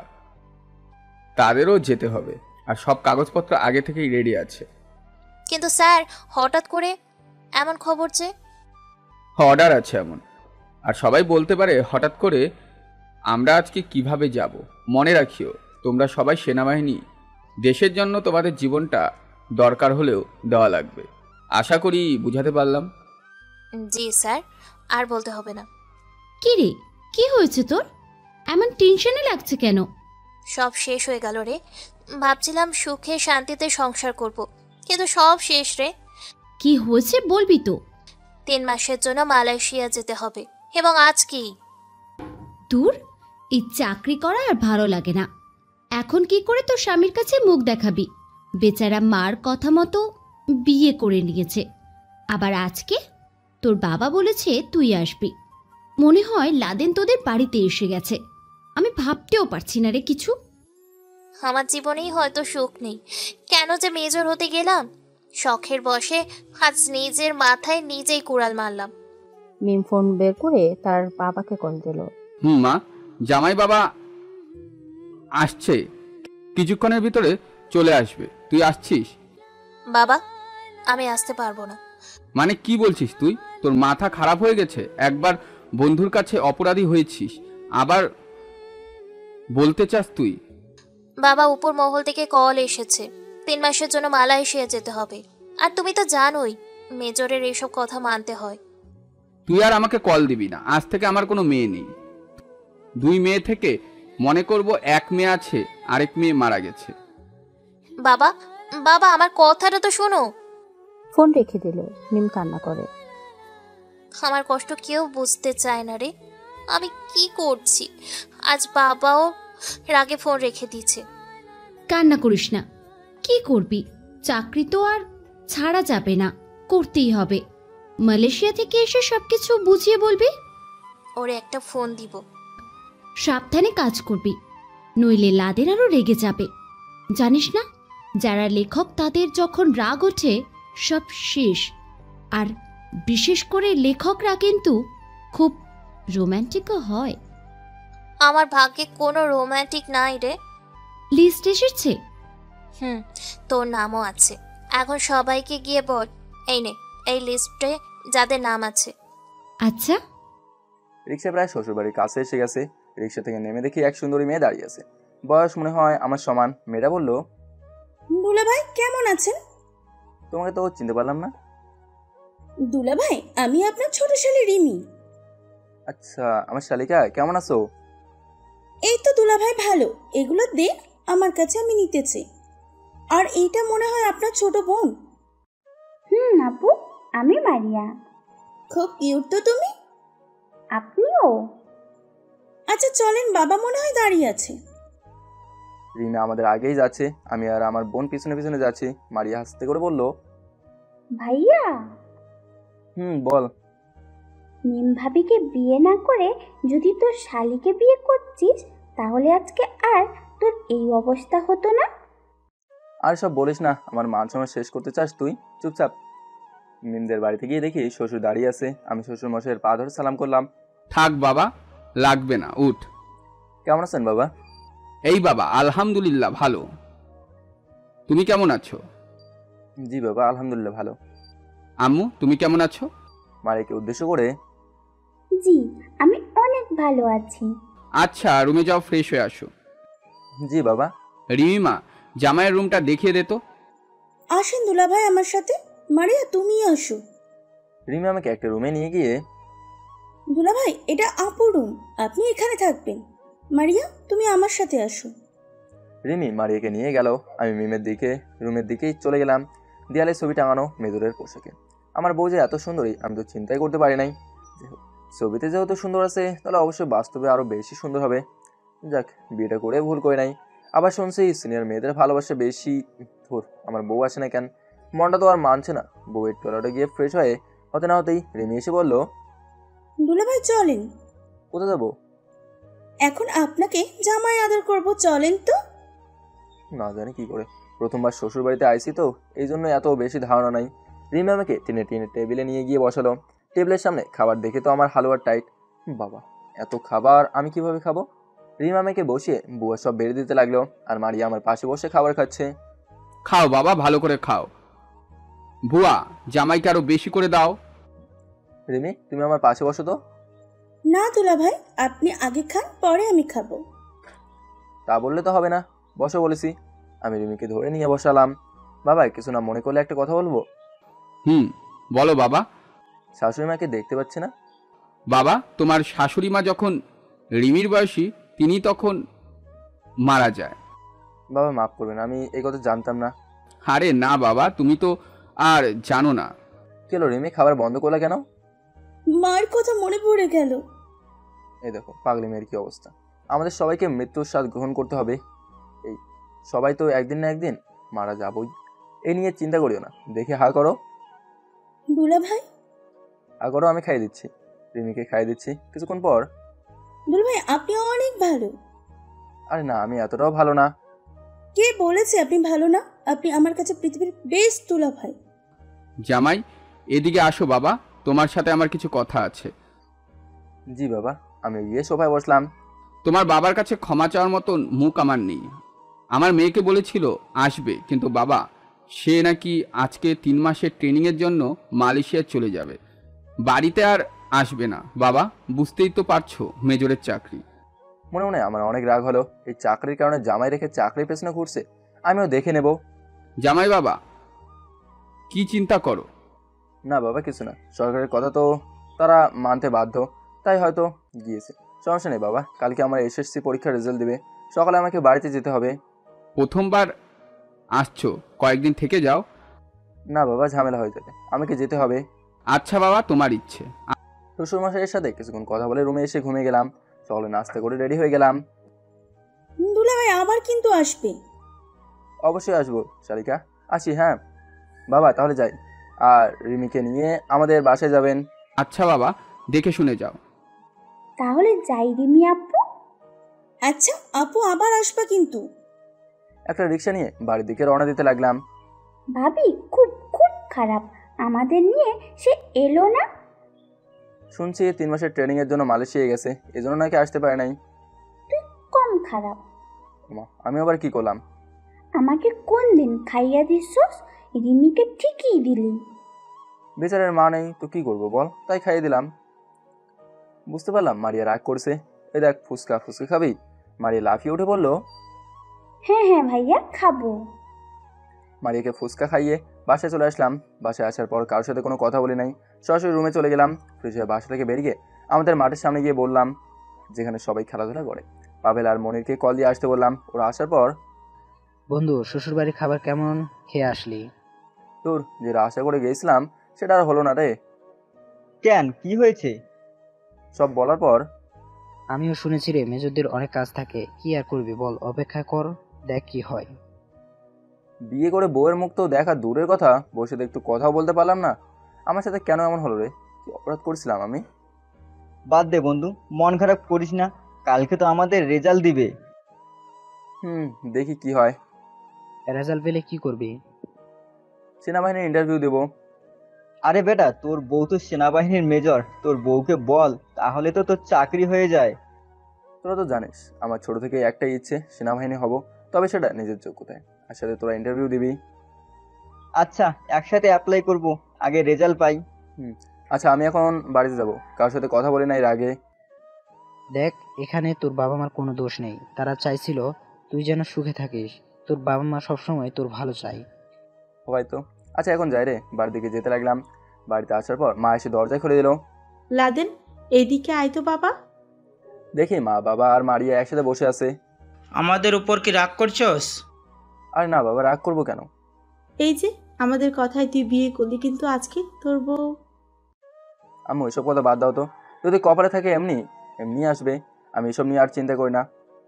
তাদেরও যেতে হবে। আর সব কাগজপত্র আগে থেকেই রেডি আছে। কিন্তু স্যার, হঠাৎ করে এমন খবর যে? অর্ডার আছে এমন। আর সবাই বলতে পারে হঠাৎ করে। আমরা আজকে কিভাবে যাব মনে রাখিও, তোমরা সবাই সেনাবাহিনী। দেশের জন্য তোমাদের জীবনটা দরকার হলেও দেওয়া লাগবে। আশা করি বুঝাতে পারলাম। জি স্যার, আর বলতে হবে না। কি রে, কি হয়েছে তোর? এমন টেনশনে লাগছে কেন? সব শেষ হয়ে গেল রে। ভাবছিলাম সুখে শান্তিতে সংসার করব, কিন্তু সব শেষ রে। কি হয়েছে বলবি তো? 3 মাসের জন্য মালয়েশিয়া যেতে হবে। এবং আজ কি? দূর, এই চাকরি করা আর ভালো লাগে না। এখন কি করে তোর স্বামীর কাছে মুখ দেখাবি? বেচারা মার কথা মতো বিয়ে করে নিয়েছে। আবার আজকে তোর বাবা বলেছে তুই আসবি। মনে হয় লাদেন তোদের বাড়িতে এসে গেছে। আমি ভাবতেও পারছি না রে কিছু। আমার জীবনেই হয়তো সুখ নেই, কেন যে মেজর হতে গেলাম। শখের বশে আজ নিজের মাথায় নিজেই কুড়াল মারলাম। মিম ফোন বের করে তার বাবাকে কল দিল। মা, জামাই বাবা আসছে, কিছুক্ষণের ভিতরে চলে আসবে। তুই আসছিস? বাবা, আমি আসতে পারবো না। মানে কি বলছিস তুই? তোর মাথা খারাপ হয়ে গেছে? একবার বন্ধুর কাছে অপরাধী হয়েছিস, আবার বলতে চাস তুই? বাবা, উপর মহল থেকে কল এসেছে, 3 মাসের জন্য মালয়েশিয়া যেতে হবে। আর তুমি তো জানোই মেজরের এইসব কথা মানতে হয়। তুই আর আমাকে কল দিবি না। আজ থেকে আমার কোনো মেয়ে নেই। 2 মেয়ে থেকে মনে করব 1 মেয়ে আছে, আরেক মেয়ে মারা গেছে। বাবা, বাবা আমার কথাটা তো শোনো। ফোন রেখে দিল। মিম কান্না করে। আমার কষ্ট কেউ বুঝতে চায় না রে। আমি কি করছি? আজ বাবাও রাগে ফোন রেখে দিয়েছে। কান্না করিস না। কি করবি? চাকরি তো আর ছাড়া যাবে না, করতেই হবে। মালয়েশিয়া থেকে এসে সবকিছু বুঝিয়ে বলবি। ওরে একটা ফোন দিব। সাবধানে কাজ করবি, নইলে লাদেন আরো রেগে যাবে। জানিস না, যারা লেখক তাদের যখন রাগ ওঠে সব শেষ। আর বিশেষ করে লেখকরা কিন্তু খুব রোম্যান্টিকও হয়। আমার ভাগ্যে কোনো রোম্যান্টিক নাই রে। লিস্ট এসেছে? তোর নামও আছে। এখন সবাইকে গিয়ে বল, এই নে এই লিস্টে যাদের নাম আছে। আচ্ছা। রিক্সা প্রায় শ্বশুরবাড়ির কাছে এসে গেছে। রিক্সা থেকে নেমে দেখি এক সুন্দরী মেয়ে দাঁড়িয়ে আছে, বয়স মনে হয় আমার সমান। মেয়েটা বলল, দুলাভাই কেমন আছেন? তোমাকে তো চিনতে পারলাম না। দুলাভাই, আমি আপনার ছোট শালী রিমি। আচ্ছা, আমার শালিকা, কেমন আছো? এই তো দুলাভাই ভালো। এগুলো দে আমার কাছে, আমি নিতেছি। আর এইটা মনে হয় আপনার ছোট বোন। আপু, আমি মারিয়া। খুব কিউট তো তুমি। আপনিও? আচ্ছা চলেন, বাবা মনে হয় দাঁড়িয়ে আছে। রিমা আমাদের আগেই যাচ্ছে, আমি আর আমার বোন পিছনে পিছনে যাচ্ছি। মারিয়া হাসতে করে বলল, ভাইয়া। বল। মিম ভাবিকে বিয়ে না করে যদি তোর শালিকে বিয়ে করছিস, তাহলে আজকে আর তোর এই অবস্থা হতো না। আর সব বলিস না, আমার মান সম্মান শেষ করতে চাস তুই? চুপচাপ। মিমদের বাড়িতে গিয়ে দেখি শ্বশুর দাঁড়িয়ে আছে। আমি শ্বশুর মশাইয়ের পা ধরে সালাম করলাম। থাক বাবা, লাগবে না, উঠ। কেমন আছেন বাবা? এই বাবা, আলহামদুলিল্লাহ ভালো। তুমি কেমন আছো? জি বাবা, আলহামদুলিল্লাহ ভালো। আম্মু, তুমি কেমন আছো? মারিয়াকে উদ্দেশ্য করে, জি আমি অনেক ভালো আছি। আচ্ছা, রুমে যাও, ফ্রেশ হয়ে আসো। জি বাবা। রিমিমা, জামাইয়ের রুমটা দেখিয়ে দে তো। আসেন দুলাভাই আমার সাথে। মারিয়া তুমি আসো। রিমি আমাকে একটা রুমে নিয়ে গিয়ে, দুলাভাই এটা আপু রুম, আপনি এখানে থাকবেন। মারিয়া তুমি আমার সাথে আসো। রিমি মারিয়াকে নিয়ে গেল। আমি রুমের দিকেই চলে গেলাম। দেয়ালে ছবি টাঙানো মেজরের পোশাকে। আমার বউ যে এত সুন্দরী আমি তো চিন্তাই করতে পারি নাই। ছবিতে যেহেতু সুন্দর আছে, তাহলে অবশ্যই বাস্তবে আরও বেশি সুন্দর হবে। যাক, বিয়েটা করে ভুল করে নাই। আবার শুনছি সিনিয়র মেয়েদের ভালোবাসা বেশি। ধুর, আমার বউ আসে না কেন? মনটা তো আর মানছে না। বউয়ের টয়লেটে গিয়ে ফ্রেশ হয়ে হতে না হতেই রিমি এসে বলল, দুলাভাই চলেন। কোথায় যাবো? এখন আপনাকে জামাই আদর করব, চলেন তো। না জানি কি করে, প্রথমবার শ্বশুর বাড়িতে আইসি তো, এই জন্য এত বেশি ধারণা নাই। রিমি আমাকে টেনে টেনে টেবিলে নিয়ে গিয়ে বসালো। টেবিলের সামনে খাবার দেখে তো আমার হালুয়ার টাইট। বাবা, এত খাবার আমি কিভাবে খাবো? রিমি আমাকে বসিয়ে বুয়া সব বেড়ে দিতে লাগলো, আর মারিয়া আমার পাশে বসে খাবার খাচ্ছে। খাও বাবা, ভালো করে খাও। বুয়া, জামাইকে আরো বেশি করে দাও। রিমি, তুমি আমার পাশে বসো তো। না দুলাভাই, আপনি আগে খান, পরে আমি খাবো। তা বললে তো হবে না, বসো বলেছি। আমি রিমিকে ধরে নিয়ে বসালাম। বাবা, কিছু না মনে করলে একটা কথা বলবো? বলো বাবা। শাশুড়ি মাকে দেখতে পাচ্ছি না। বাবা, তোমার শাশুড়ি মা যখন রিমির বয়সী, তিনি তখন মারা যায়। বাবা মাফ করবেন, আমি এই কথা জানতাম না। আরে না বাবা, তুমি তো আর জানো না। কেন রিমি, খাবার বন্ধ করলা কেন? মার কথা মনে পড়ে গেল। এই দেখো পাগলি মেয়ের কি অবস্থা। আমাদের সবাইকে মৃত্যুর স্বাদ গ্রহণ করতে হবে। এই সবাই তো একদিন না একদিন মারা যাবই। এই নিয়ে চিন্তা করিও না, দেখে হা করো। দুলাভাই, আগরও আমি খাইয়ে দিচ্ছি, রিমিকে খাইয়ে দিচ্ছি কিছুক্ষণ পর। দুলাভাই আপনি অনেক ভালো। আরে না, আমি এতটাও ভালো না। কে বলেছে আপনি ভালো না? আপনি আমার কাছে পৃথিবীর বেস্ট দুলাভাই। জামাই, এদিকে আসো বাবা, তোমার সাথে আমার কিছু কথা আছে। জি বাবা। আমি গিয়ে সোফায় বসলাম। তোমার বাবার কাছে ক্ষমা চাওয়ার মতন মুখ আমার নেই। আমার মেয়েকে বলেছিল আসবে, কিন্তু বাবা সে নাকি আজকে 3 মাসের ট্রেনিংয়ের জন্য মালয়েশিয়া চলে যাবে, বাড়িতে আর আসবে না। বাবা বুঝতেই তো পারছো, মেজরের চাকরি। মনে মনে আমার অনেক রাগ হলো। এই চাকরির কারণে জামাই রেখে চাকরির পেছনে ঘুরছে, আমিও দেখে নেব। জামাই বাবা কি চিন্তা করো? না বাবা, কিছু না। সরকারের কথা তো তারা মানতে বাধ্য, তাই হয়তো গিয়েছে। সমস্যা নেই বাবা, কালকে আমার এসএসসি পরীক্ষার রেজাল্ট দেবে, সকালে আমাকে বাড়িতে যেতে হবে। প্রথমবার আসছো, কয়েকদিন থেকে যাও। না বাবা, ঝামেলা হয়ে যাবে, আমাকে যেতে হবে। আচ্ছা বাবা, তোমার ইচ্ছে। শ্বশুরমশাইয়ের সাথে কিছুক্ষণ কথা বলে রুমে এসে ঘুমিয়ে গেলাম। সকালে নাস্তা করে রেডি হয়ে গেলাম। দুলাভাই আবার কিন্তু আসবে। অবশ্যই আসবো শালিকা, আসি। হ্যাঁ বাবা, তাহলে যাই। আর রিমিকে নিয়ে আমাদের বাসায় যাবেন। আচ্ছা বাবা, দেখে শুনে যাও। তাহলে যাই রিমি আপু। আচ্ছা আপু আবার আসবা কিন্তু। একটা রিক্সা নিয়ে বাড়ির দিকে রওনা দিতে লাগলাম। ভাবি খুব খুব খারাপ, আমাদের নিয়ে সে এলো না। শুনছি 3 মাসের ট্রেনিং এর জন্য মালয়েশিয়া গেছে, এজন্য নাকি আসতে পারে নাই। তুই কম খারাপ। আমি আবার কি করলাম? আমাকে কোন দিন খাইয়া দিছস, রিমিকে ঠিকই দিলি। বেচারের মা নেই তো কি করবো বল, তাই খাইয়ে দিলাম। বুঝতে পারলাম মারিয়া রাগ করছে। এই দেখ, ফুচকা ফুচকা খাবি? মারিয়া লাফিয়ে উঠে বলল, হ্যাঁ হ্যাঁ ভাইয়া খাবো। মারিয়াকে ফুচকা খাইয়ে বাসায় চলে আসলাম। বাসায় আসার পর কারোর সাথে কোনো কথা বলি নাই, সরাসরি রুমে চলে গেলাম। ফ্রেশ হয়ে বাসা থেকে বেরিয়ে আমাদের মাঠের সামনে গিয়ে বললাম, যেখানে সবাই খেলাধুলা করে। পাভেল আর মনিরকে কল দিয়ে আসতে বললাম। ওরা আসার পর, বন্ধু শ্বশুরবাড়ির খাবার কেমন খেয়ে আসলি? তোর যেটা আশা করে গিয়েছিলাম সেটা আর হলো না রে। কেন, কি হয়েছে? সব বলার পর, আমিও শুনেছি রে মেজরদের অনেক কাজ থাকে, কি আর করবি বল, অপেক্ষা কর, দেখ কি হয়। বিয়ে করে বউয়ের মুখ তো দেখা দূরের কথা, বসে একটু কথাও বলতে পারলাম না। আমার সাথে কেন এমন হলো রে? কি অপরাধ করেছিলাম আমি? বাদ দে বন্ধু, মন খারাপ করিস না, কালকে তো আমাদের রেজাল্ট দিবে। দেখি কি হয়। রেজাল্ট পেলে কি করবি? সেনাবাহিনীর ইন্টারভিউ দেবো। আরে বেটা, তোর বউ তো সেনাবাহিনীর মেজর, তোর বউকে বল, তাহলে তো তোর চাকরি হয়ে যায়। তোরা তো জানিস আমার ছোট থেকে একটাই ইচ্ছে, সেনাবাহিনী হব, তবে সেটা নিজের যোগ্যতায়। আর সাথে তোরা ইন্টারভিউ দিবি। আচ্ছা, একসাথে অ্যাপ্লাই করব, আগে রেজাল্ট পাই। আচ্ছা, আমি এখন বাড়িতে যাব, কারোর সাথে কথা বলি না এর আগে। দেখ, এখানে তোর বাবা মার কোনো দোষ নেই, তারা চাইছিল তুই যেন সুখে থাকিস, তোর বাবা মা সবসময় তোর ভালো চাই। হয়তো। আচ্ছা এখন যাই রে। বাড়ির দিকে যেতে লাগলাম। বাড়িতে আসার পর মা এসে দরজায় খুলে দিল। লাদেন, এইদিকে আয় তো বাবা। দেখি মা, বাবা আর মারিয়া একসাথে বসে আছে। আমাদের উপর কি রাগ করছস? আরে না বাবা, রাগ করবো কেন? এই যে আমাদের কথায় তুই বিয়ে করলি, কিন্তু আজকে তোর বউ। আমি ওইসব কথা বাদ দাও তো। যদি কপালে থাকে এমনি এমনি আসবে, আমি এসব নিয়ে আর চিন্তা করি না।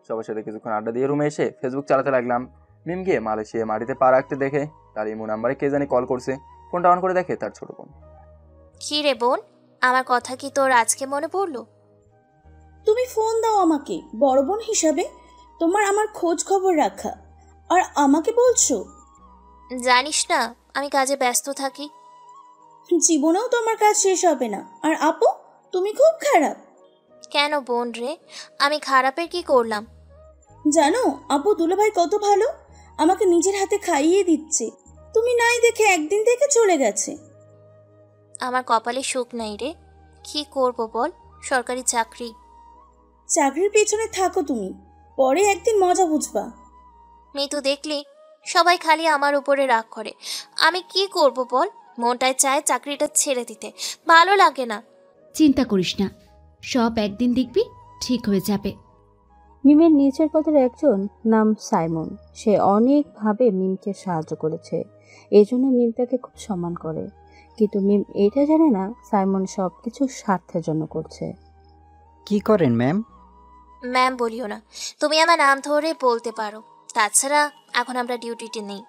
সবার সাথে কিছুক্ষণ আড্ডা দিয়ে রুমে এসে ফেসবুক চালাতে লাগলাম। মিমকে মালয়েশিয়া মাটিতে পা রাখতে দেখে তার ইমো নাম্বারে কে জানি কল করছে। ফোনটা অন করে দেখে তার ছোট বোন। কি রে বোন, আমার কথা কি তোর আজকে মনে পড়লো? তুমি ফোন দাও আমাকে, বড় বোন হিসাবে তোমার আমার খোঁজ খবর রাখা, আর আমাকে বলছো? জানিস না আমি কাজে ব্যস্ত থাকি। জীবনেও তোমার কাজ শেষ হবে না। আর আপু, তুমি খুব খারাপ। কেন বোন রে, আমি খারাপের কি করলাম? জানো আপু, দুলাভাই কত ভালো, আমাকে নিজের হাতে খাইয়ে দিচ্ছে। তুমি নাই দেখে একদিন থেকে চলে গেছে। আমার কপালে সুখ নাই রে, কি করব বল, সরকারি চাকরি। চাকরির পেছনে থাকো তুমি, পরে একদিন মজা বুঝবা। মিতু দেখলি, সবাই খালি আমার উপরে রাগ করে। আমি কি করব বল, মনটায় চায় চাকরিটা ছেড়ে দিতে, ভালো লাগে না। চিন্তা করিস না, সব একদিন দেখবি ঠিক হয়ে যাবে। মিমের নিচের পদের একজন নাম সাইমন, সে অনেকভাবে মিমকে সাহায্য করেছে, এজন্য মিম তাকে খুব সম্মান করে। কিন্তু মিম এটা জানে না সাইমন সব কিছু স্বার্থের জন্য করছে। কি করেন ম্যাম? ম্যাম বলিও না, তুমি আমার নাম ধরে বলতে পারো। তাছাড়া এখন আমরা ডিউটিতে নেই।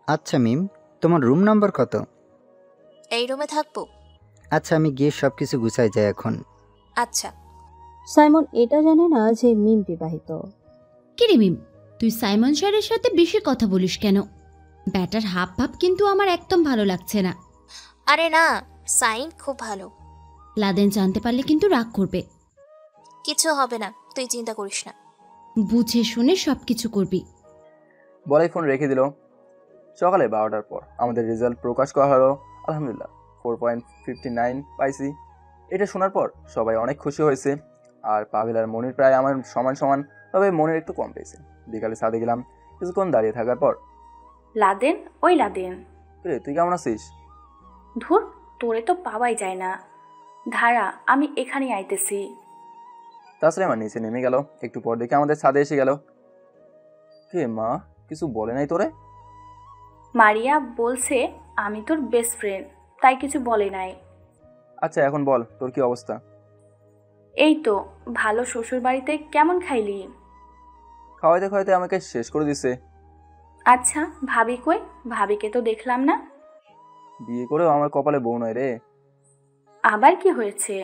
আচ্ছা মিম, তোমার রুম নাম্বার কত? এই রুমে থাকবো? আচ্ছা আমি গিয়ে সব কিছু গুছাই যাই এখন। আচ্ছা। সাইমন এটা জানে না যে মিম বিবাহিত। কিরে মিম, তুই সাইমন স্যারের সাথে বেশি কথা বলিস কেন? ব্যাটার হাব ভাব কিন্তু আমার একদম ভালো লাগছে না। আরে না, সাইন খুব ভালো। লাদেন জানতে পারলে কিন্তু রাগ করবে। কিছু হবে না, তুই চিন্তা করিস না। বুঝে শুনে সব কিছু করবি। বলাই ফোন রেখে দিল। সকালে 12টার পর আমাদের রেজাল্ট প্রকাশ করা হলো। আলহামদুলিল্লাহ 4.59 পাইছি। এটা শোনার পর সবাই অনেক খুশি হয়েছে। আর পাভেল আর মনির প্রায় আমার সমান সমান, তবে মনির একটু কম পেয়েছে। বিকালে ছাদে গেলাম। কিছুক্ষণ দাঁড়িয়ে থাকার পর, লাদেন, ওই লাদেন, তুই কেমন আছিস? ধুর, তোরে তো পাওয়াই যায় না। ধারা, আমি এখানেই আইতেছি। তাছাড়া আমার নিচে নেমে গেল। একটু পর দেখে আমাদের ছাদে এসে গেল। কে মা, কিছু বলে নাই তোরে? মারিয়া বলছে আমি তোর বেস্ট ফ্রেন্ড, তাই কিছু বলে নাই। আচ্ছা এখন বল, তোর কি অবস্থা? এই তো ভালো। শ্বশুর বাড়িতে কেমন খাইলি? খাওয়াইতে খাওয়াইতে আমাকে শেষ করে দিছে। আচ্ছা, ভাবি কই? ভাবিকে তো দেখলাম না। বিয়ে করেও আমার কপালে বউ নয় রে। আবার কি হয়েছে?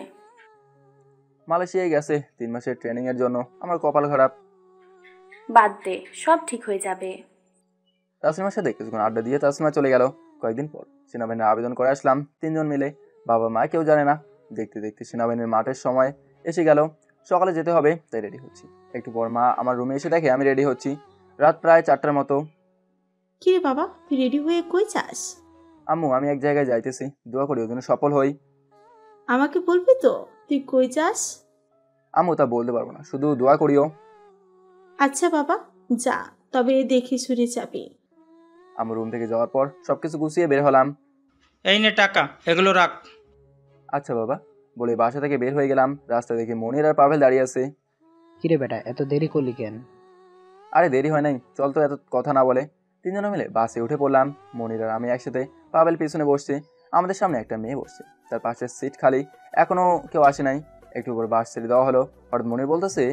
মালয়েশিয়ায় গেছে 3 মাসের ট্রেনিং এর জন্য। আমার কপাল খারাপ। বাদ দে, সব ঠিক হয়ে যাবে। তাসলিমার সাথে কিছুক্ষণ আড্ডা দিয়ে তাসলিমা চলে গেল। কয়েকদিন পর সেনাবাহিনীর আবেদন করে আসলাম 3 জন মিলে। বাবা মা কেউ জানে না। দেখতে দেখতে সেনাবাহিনীর মাঠের সময় এসে গেল। সকালে যেতে হবে তাই রেডি হচ্ছি। একটু পর মা আমার রুমে এসে দেখে আমি রেডি হচ্ছি। রাত প্রায় 4টার মতো। কি রে বাবা, তুই রেডি হয়ে কই যাস? আম্মু আমি এক জায়গায় যাইতেছি, দোয়া করি ওর জন্য সফল হই। আমাকে বলবি তো তুই কই যাস? আম্মু তা বলতে পারবো না, শুধু দোয়া করিও। আচ্ছা বাবা যা, তবে দেখি শুনে যাবি। আমার রুম থেকে যাওয়ার পর সবকিছু গুছিয়ে বের হলাম। এই নে টাকা, এগুলো রাখ। আচ্ছা বাবা বলে বাসা থেকে বের হয়ে গেলাম। রাস্তা দেখে মনির আর পাভেল দাঁড়িয়ে আছে। কিরে বেটা, এত দেরি করলি কেন? আরে দেরি হয় নাই, চল তো এত কথা না বলে। 3 জন মিলে বাসে উঠে পড়লাম। মনির আর আমি একসাথে। পাভেল পিছনে বসছে। আমাদের সামনে একটা মেয়ে বসছে, তার পাশের সিট খালি, এখনো কেউ আসে নাই। একটু পর বাস ছেড়ে দেওয়া হলো। হঠাৎ মনির বলতেছে,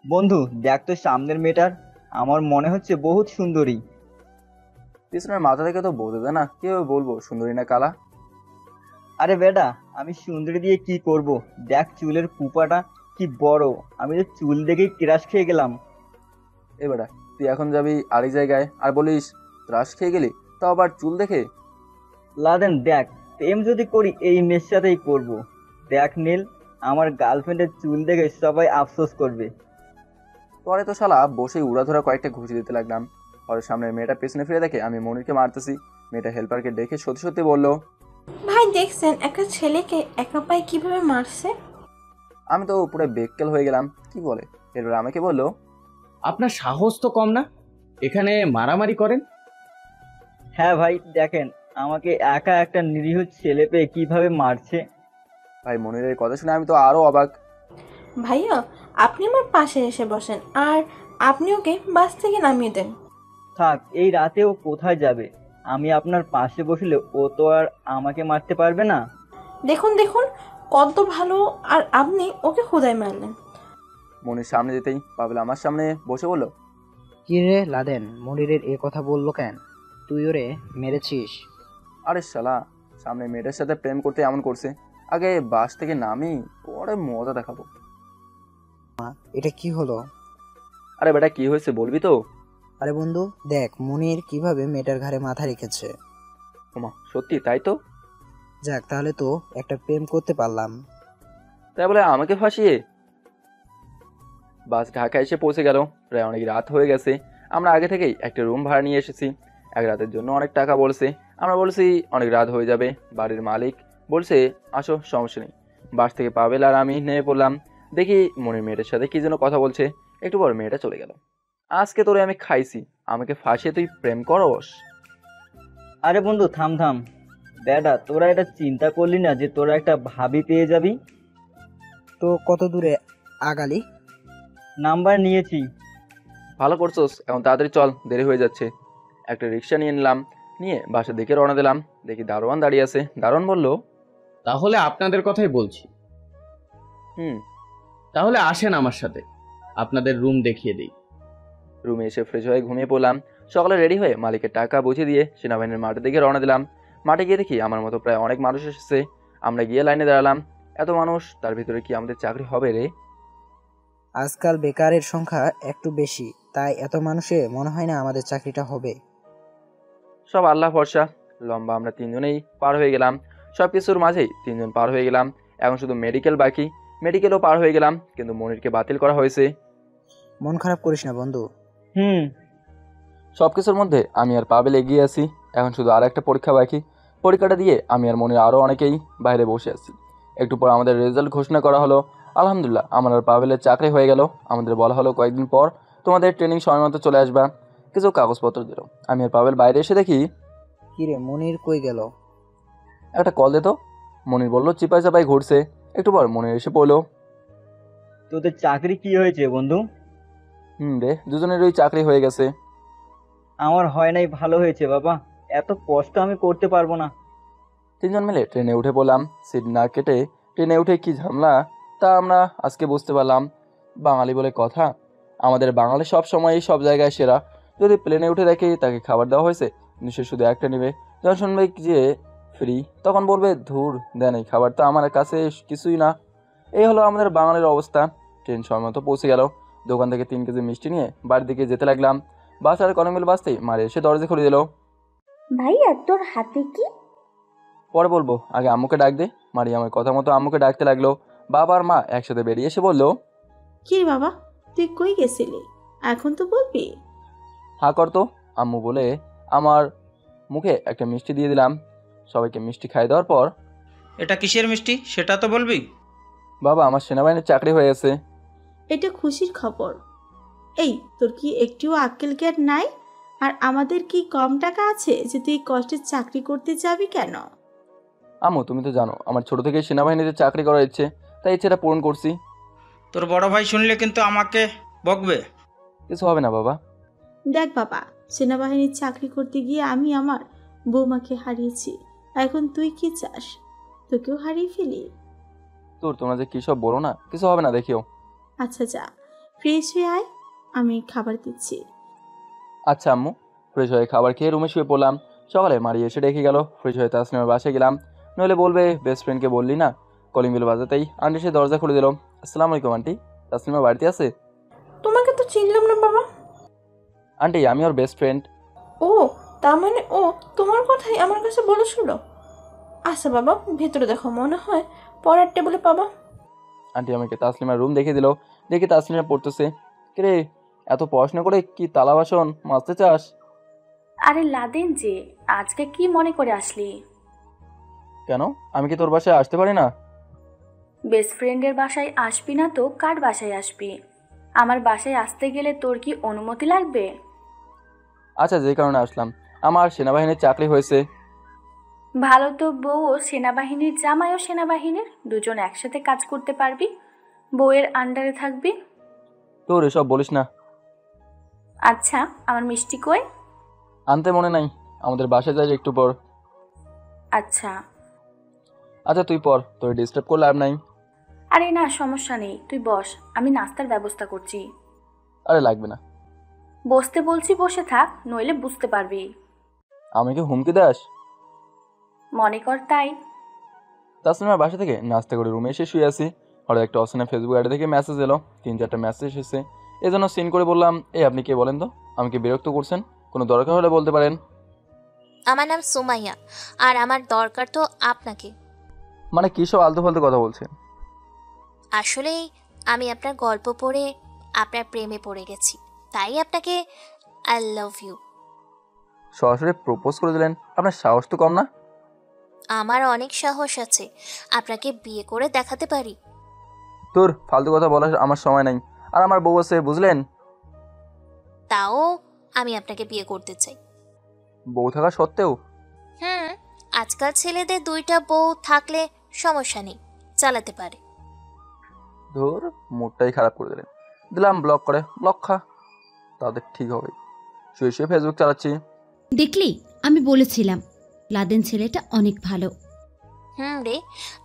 বন্ধু দেখ তো সামনের মেয়েটার, আমার মনে হচ্ছে বহুত সুন্দরী। পিছনের মাথা থেকে তো বলতে দেয় না, কিভাবে বলবো সুন্দরী না কালা? আরে বেটা, আমি সুন্দরী দিয়ে কি করব? দেখ চুলের কুপাটা কি বড়, আমি তো চুল দেখেই ক্রাশ খেয়ে গেলাম। এ বেটা, তুই এখন যাবি আরেক জায়গায় আর বলিস ত্রাস খেয়ে গেলি, তাও আবার চুল দেখে? লাদেন দেখ, প্রেম যদি করি এই মেয়ের সাথেই করব। দেখ নীল, আমার গার্লফ্রেন্ডের চুল দেখে সবাই আফসোস করবে। পরে তো শালা বসেই উড়াধরা কয়েকটা ঘুষি দিতে লাগলাম। পরে সামনে মেয়েটা পেছনে ফিরে দেখে আমি মনিরকে মারতেছি। মেয়েটা হেল্পারকে দেখে সত্যি সত্যি বলল, ভাই দেখছেন একটা ছেলেকে একা পায়ে কিভাবে মারছে? আমি তো পুরো বেক্কেল হয়ে গেলাম। কি বলে? এরপর আমাকে বললো, আপনার সাহস তো কম না, এখানে মারামারি করেন? হ্যাঁ ভাই দেখেন, আমাকে একা একটা নিরীহ ছেলে পেয়ে কিভাবে মারছে। ভাই মনিরের কথা শুনে আমি তো আরো অবাক। ভাইয়া আপনি আমার পাশে এসে বসেন আর আপনি ওকে বাস থেকে নামিয়ে দেন। থাক, এই রাতে ও কোথায় যাবে? আমি আপনার পাশে বসলে ও তো আর আমাকে মারতে পারবে না। দেখুন দেখুন কত ভালো, আর আপনি ওকে খোদাই মারলেন। মনির সামনে যেতেই পাভেল আমার সামনে বসে বলল, কি রে লাদেন, মনিরের এ কথা বললো কেন? তুই ওরে মেরেছিস? আরে শালা, সামনে মেয়েটার সাথে প্রেম করতে এমন করছে, আগে বাস থেকে নামি পরে মজা দেখাবো। এটা কি হলো? আরে বেটা কি হয়েছে বলবি তো? আরে বন্ধু দেখ, মনির কিভাবে মেয়েটার ঘাড়ে মাথা রেখেছে। ওমা সত্যি তাই তো? যাক, তাহলে তো একটা প্রেম করতে পারলাম। তাই বলে আমাকে ফাঁসিয়ে? বাস ঢাকা এসে পৌঁছে গেল। প্রায় অনেক রাত হয়ে গেছে। আমরা আগে থেকেই একটা রুম ভাড়া নিয়ে এসেছি। এক রাতের জন্য অনেক টাকা বলছে। আমরা বলছি অনেক রাত হয়ে যাবে। বাড়ির মালিক বলছে আসো, সমস্যা নেই। বাস থেকে পাভেল আর আমি নেমে পড়লাম। দেখি মনির মেয়েটার সাথে কি যেন কথা বলছে। একটু পর মেয়েটা চলে গেল। আজকে তোরে আমি খাইছি, আমাকে ফাঁসিয়ে তুই প্রেম করস? আরে বন্ধু থাম থাম, বেটা তোরা এটা চিন্তা করলি না যে তোরা একটা ভাবি পেয়ে যাবি? তো কত দূরে আগালি? নাম্বার নিয়েছি। ভালো করছোস, এখন তাড়াতাড়ি চল, দেরি হয়ে যাচ্ছে। একটা রিক্সা নিয়ে নিলাম। নিয়ে বাসা দিকে রওনা দিলাম। দেখি দারোয়ান দাঁড়িয়ে আছে। দারোয়ান বলল, তাহলে আপনাদের কথাই বলছি। তাহলে আসেন আমার সাথে, আপনাদের রুম দেখিয়ে দিই। রুমে এসে ফ্রেশ হয়ে ঘুমিয়ে পড়লাম। সকালে রেডি হয়ে মালিকের টাকা বুঝিয়ে দিয়ে সেনাবাহিনীর মাঠের দিকে রওনা দিলাম। মাঠে গিয়ে দেখি আমার মতো প্রায় অনেক মানুষ এসেছে। আমরা গিয়ে লাইনে দাঁড়ালাম। এত মানুষ, তার ভিতরে কি আমাদের চাকরি হবে রে? আজকাল বেকারের সংখ্যা একটু বেশি, তাই এত মানুষে মনে হয় না আমাদের চাকরিটা হবে। সব আল্লাহ ভরসা। লম্বা আমরা তিনজনেই পার হয়ে গেলাম। সব কিছুর মাঝেই তিনজন পার হয়ে গেলাম। এখন শুধু মেডিকেল বাকি। মেডিকেলও পার হয়ে গেলাম, কিন্তু মনিরকে বাতিল করা হয়েছে। মন খারাপ করিস না বন্ধু। সব কিছুর মধ্যে আমি আর পাবেল এগিয়ে আছি। এখন শুধু আর একটা পরীক্ষা বাকি। পরীক্ষাটা দিয়ে আমি আর মনির আরও অনেকেই বাইরে বসে আছি। একটু পর আমাদের রেজাল্ট ঘোষণা করা হলো। আলহামদুলিল্লাহ, আমার আর পাবেলের চাকরি হয়ে গেল। আমাদের বলা হলো কয়েকদিন পর তোমাদের ট্রেনিং সময় মতো চলে আসবা। কিছু কাগজপত্র দিল। আমি আর পাবেল বাইরে এসে দেখি, কিরে মনির কই গেল? একটা কল দিত। মনির বলল চিপাই চাপাই ঘুরছে। একটু পর মনির এসে পড়লো, তোদের চাকরি কি হয়েছে বন্ধু? রে, দুজনেরই চাকরি হয়ে গেছে। আমার হয় নাই, ভালো হয়েছে বাবা। এত কষ্ট আমি করতে পারবো না। তিনজন মিলে ট্রেনে উঠে পড়লাম। সিট না কেটে ট্রেনে উঠে কি ঝামেলা তা আমরা আজকে বুঝতে পারলাম। বাঙালি বলে কথা, আমাদের বাঙালি সব সময় সব জায়গায় সেরা। যদি প্লেনে উঠে দেখে তাকে খাবার দেওয়া হয়েছে, নিশ্চয়ই শুধু একটা নেবে। যখন শুনবে যে ফ্রি, তখন বলবে ধুর দেন, এই খাবার তো আমার কাছে কিছুই না। এই হলো আমাদের বাঙালির অবস্থা। ট্রেন সময় মতো পৌঁছে গেল। দোকান থেকে 3 কেজি মিষ্টি নিয়ে বাড়ির দিকে যেতে লাগলাম। বাস আর কনমিল বাসতেই মারে এসে দরজা খুলে দিল। ভাইয়া তোর হাতে কি? পরে বলবো, আগে আম্মুকে ডাক দে। মারি আমার কথা মতো আম্মুকে ডাকতে লাগলো। বাবা আর মা একসাথে বেরিয়ে এসে বললো, কি রে বাবা, তুই কই গেছিলি? এখন তো বলবি। হা করতো আম্মু বলে আমার মুখে একটা মিষ্টি দিয়ে দিলাম। সবাইকে মিষ্টি খাই দেওয়ার পর, এটা কিসের মিষ্টি সেটা তো বলবি। বাবা, আমার সেনাবাহিনীর চাকরি হয়ে গেছে। এটা খুশির খবর। এই তোর কি একটুও আক্কেল জ্ঞান নাই? আর আমাদের কি কম টাকা আছে যে তুই কষ্টের চাকরি করতে যাবি কেন? আম্মু, তুমি তো জানো আমার ছোট থেকে সেনাবাহিনীতে চাকরি করার ইচ্ছে, তাই ইচ্ছেটা পূরণ করছি। তোর বড় ভাই শুনলে কিন্তু আমাকে বকবে। কিছু হবে না বাবা। দেখ বাবা, সেনাবাহিনীর চাকরি করতে গিয়ে আমি আমার বৌমাকে হারিয়েছি। এখন তুই কি চাস তোকেও হারিয়ে ফেলি? তোমরা যে কি সব বলো না, কিছু হবে না দেখিও। আচ্ছা যা, ফ্রেশ হয়ে আয়, আমি খাবার দিচ্ছি। আচ্ছা আম্মু। ফ্রেশ হয়ে খাবার খেয়ে রুমে শুয়ে পড়লাম। সকালে মারি এসে ডেকে গেল। ফ্রেশ হয়ে তাসলিমার বাসায় গেলাম। নইলে বলবে বেস্ট ফ্রেন্ডকে বললি না। কলিং বেল বাজাতেই আন্টি সে দরজা খুলে দিল। আসসালামু আলাইকুম আন্টি, তাসলিমা বাড়িতে আছে? তোমাকে তো চিনলাম না বাবা। আন্টি, আমি ওর বেস্ট ফ্রেন্ড। ও, তার মানে ও তোমার কথাই আমার কাছে বলেছিল। আচ্ছা বাবা, ভেতরে দেখো, মনে হয় পড়ার টেবিলে পাবা। আন্টি আমাকে তাসলিমার রুম দেখে দিল। দেখে তাসলিমা পড়তেছে। কিরে, এত পড়াশোনা করে কি তালা বাসন মাজতে চাস? আরে লাদেন যে, আজকে কি মনে করে আসলি? কেন, আমি কি তোর বাসায় আসতে পারি না? বেস্ট ফ্রেন্ডের বাসায় আসবি না তো কার বাসায় আসবি? আমার বাসায় আসতে গেলে তোর কি অনুমতি লাগবে? আচ্ছা, যে কারণে আসলাম, আমার সেনাবাহিনীর চাকরি হয়েছে। ভালো তো, বউও সেনাবাহিনীর, জামাইও সেনাবাহিনীর, দুজন একসাথে কাজ করতে পারবি, বউয়ের আন্ডারে থাকবি। তোর এসব বলিস না। আচ্ছা, আমার মিষ্টি কই? আনতে মনে নাই, আমাদের বাসায় যাই একটু পর। আচ্ছা আচ্ছা তুই পর, তোর ডিস্টার্ব করলে লাভ নাই। আরে না, সমস্যা নেই, তুই বস, আমি নাস্তার ব্যবস্থা করছি। আরে লাগবে না। বসতে বলছি বসে থাক, নইলে বুঝতে পারবি। আমাকে হুমকি দাস? মনে কর তাই। তাসলিমার বাসা থেকে নাস্তা করে রুমে এসে শুয়ে আছি। হঠাৎ একটা অচেনা ফেসবুক আইডি থেকে মেসেজ এলো। 3-4টা মেসেজ এসেছে। এই জন্য সিন করে বললাম, এই আপনি কে বলেন তো? আমাকে বিরক্ত করছেন, কোনো দরকার হলে বলতে পারেন। আমার নাম সুমাইয়া, আর আমার দরকার তো আপনাকে। মানে কী সব আলতু ফালতু কথা বলছেন? আসলে আমি আপনার গল্প পড়ে আপনার প্রেমে পড়ে গেছি, তাই আপনাকে আই লাভ ইউ। সরাসরি প্রপোজ করে দিলেন, আপনার সাহস তো কম না? আমার অনেক সাহস আছে, আপনাকে বিয়ে করে দেখাতে পারি। তোর ফালতু কথা বলার আমার সময় নাই, আর আমার বউ আছে, বুঝলেন? তাও আমি আপনাকে বিয়ে করতে চাই। বউ থাকা সত্ত্বেও? আজকাল ছেলেদের 2টা বউ থাকলে সমস্যা নেই, চালাতে পারে। ধর, মুডটাই খারাপ করে দিলেন। দিলাম ব্লক করে, ব্লক খা, তাদের ঠিক হবে। শুয়ে শুয়ে ফেসবুক চালাচ্ছি। দেখলি, আমি বলেছিলাম লাদেন ছেলেটা অনেক ভালো। রে,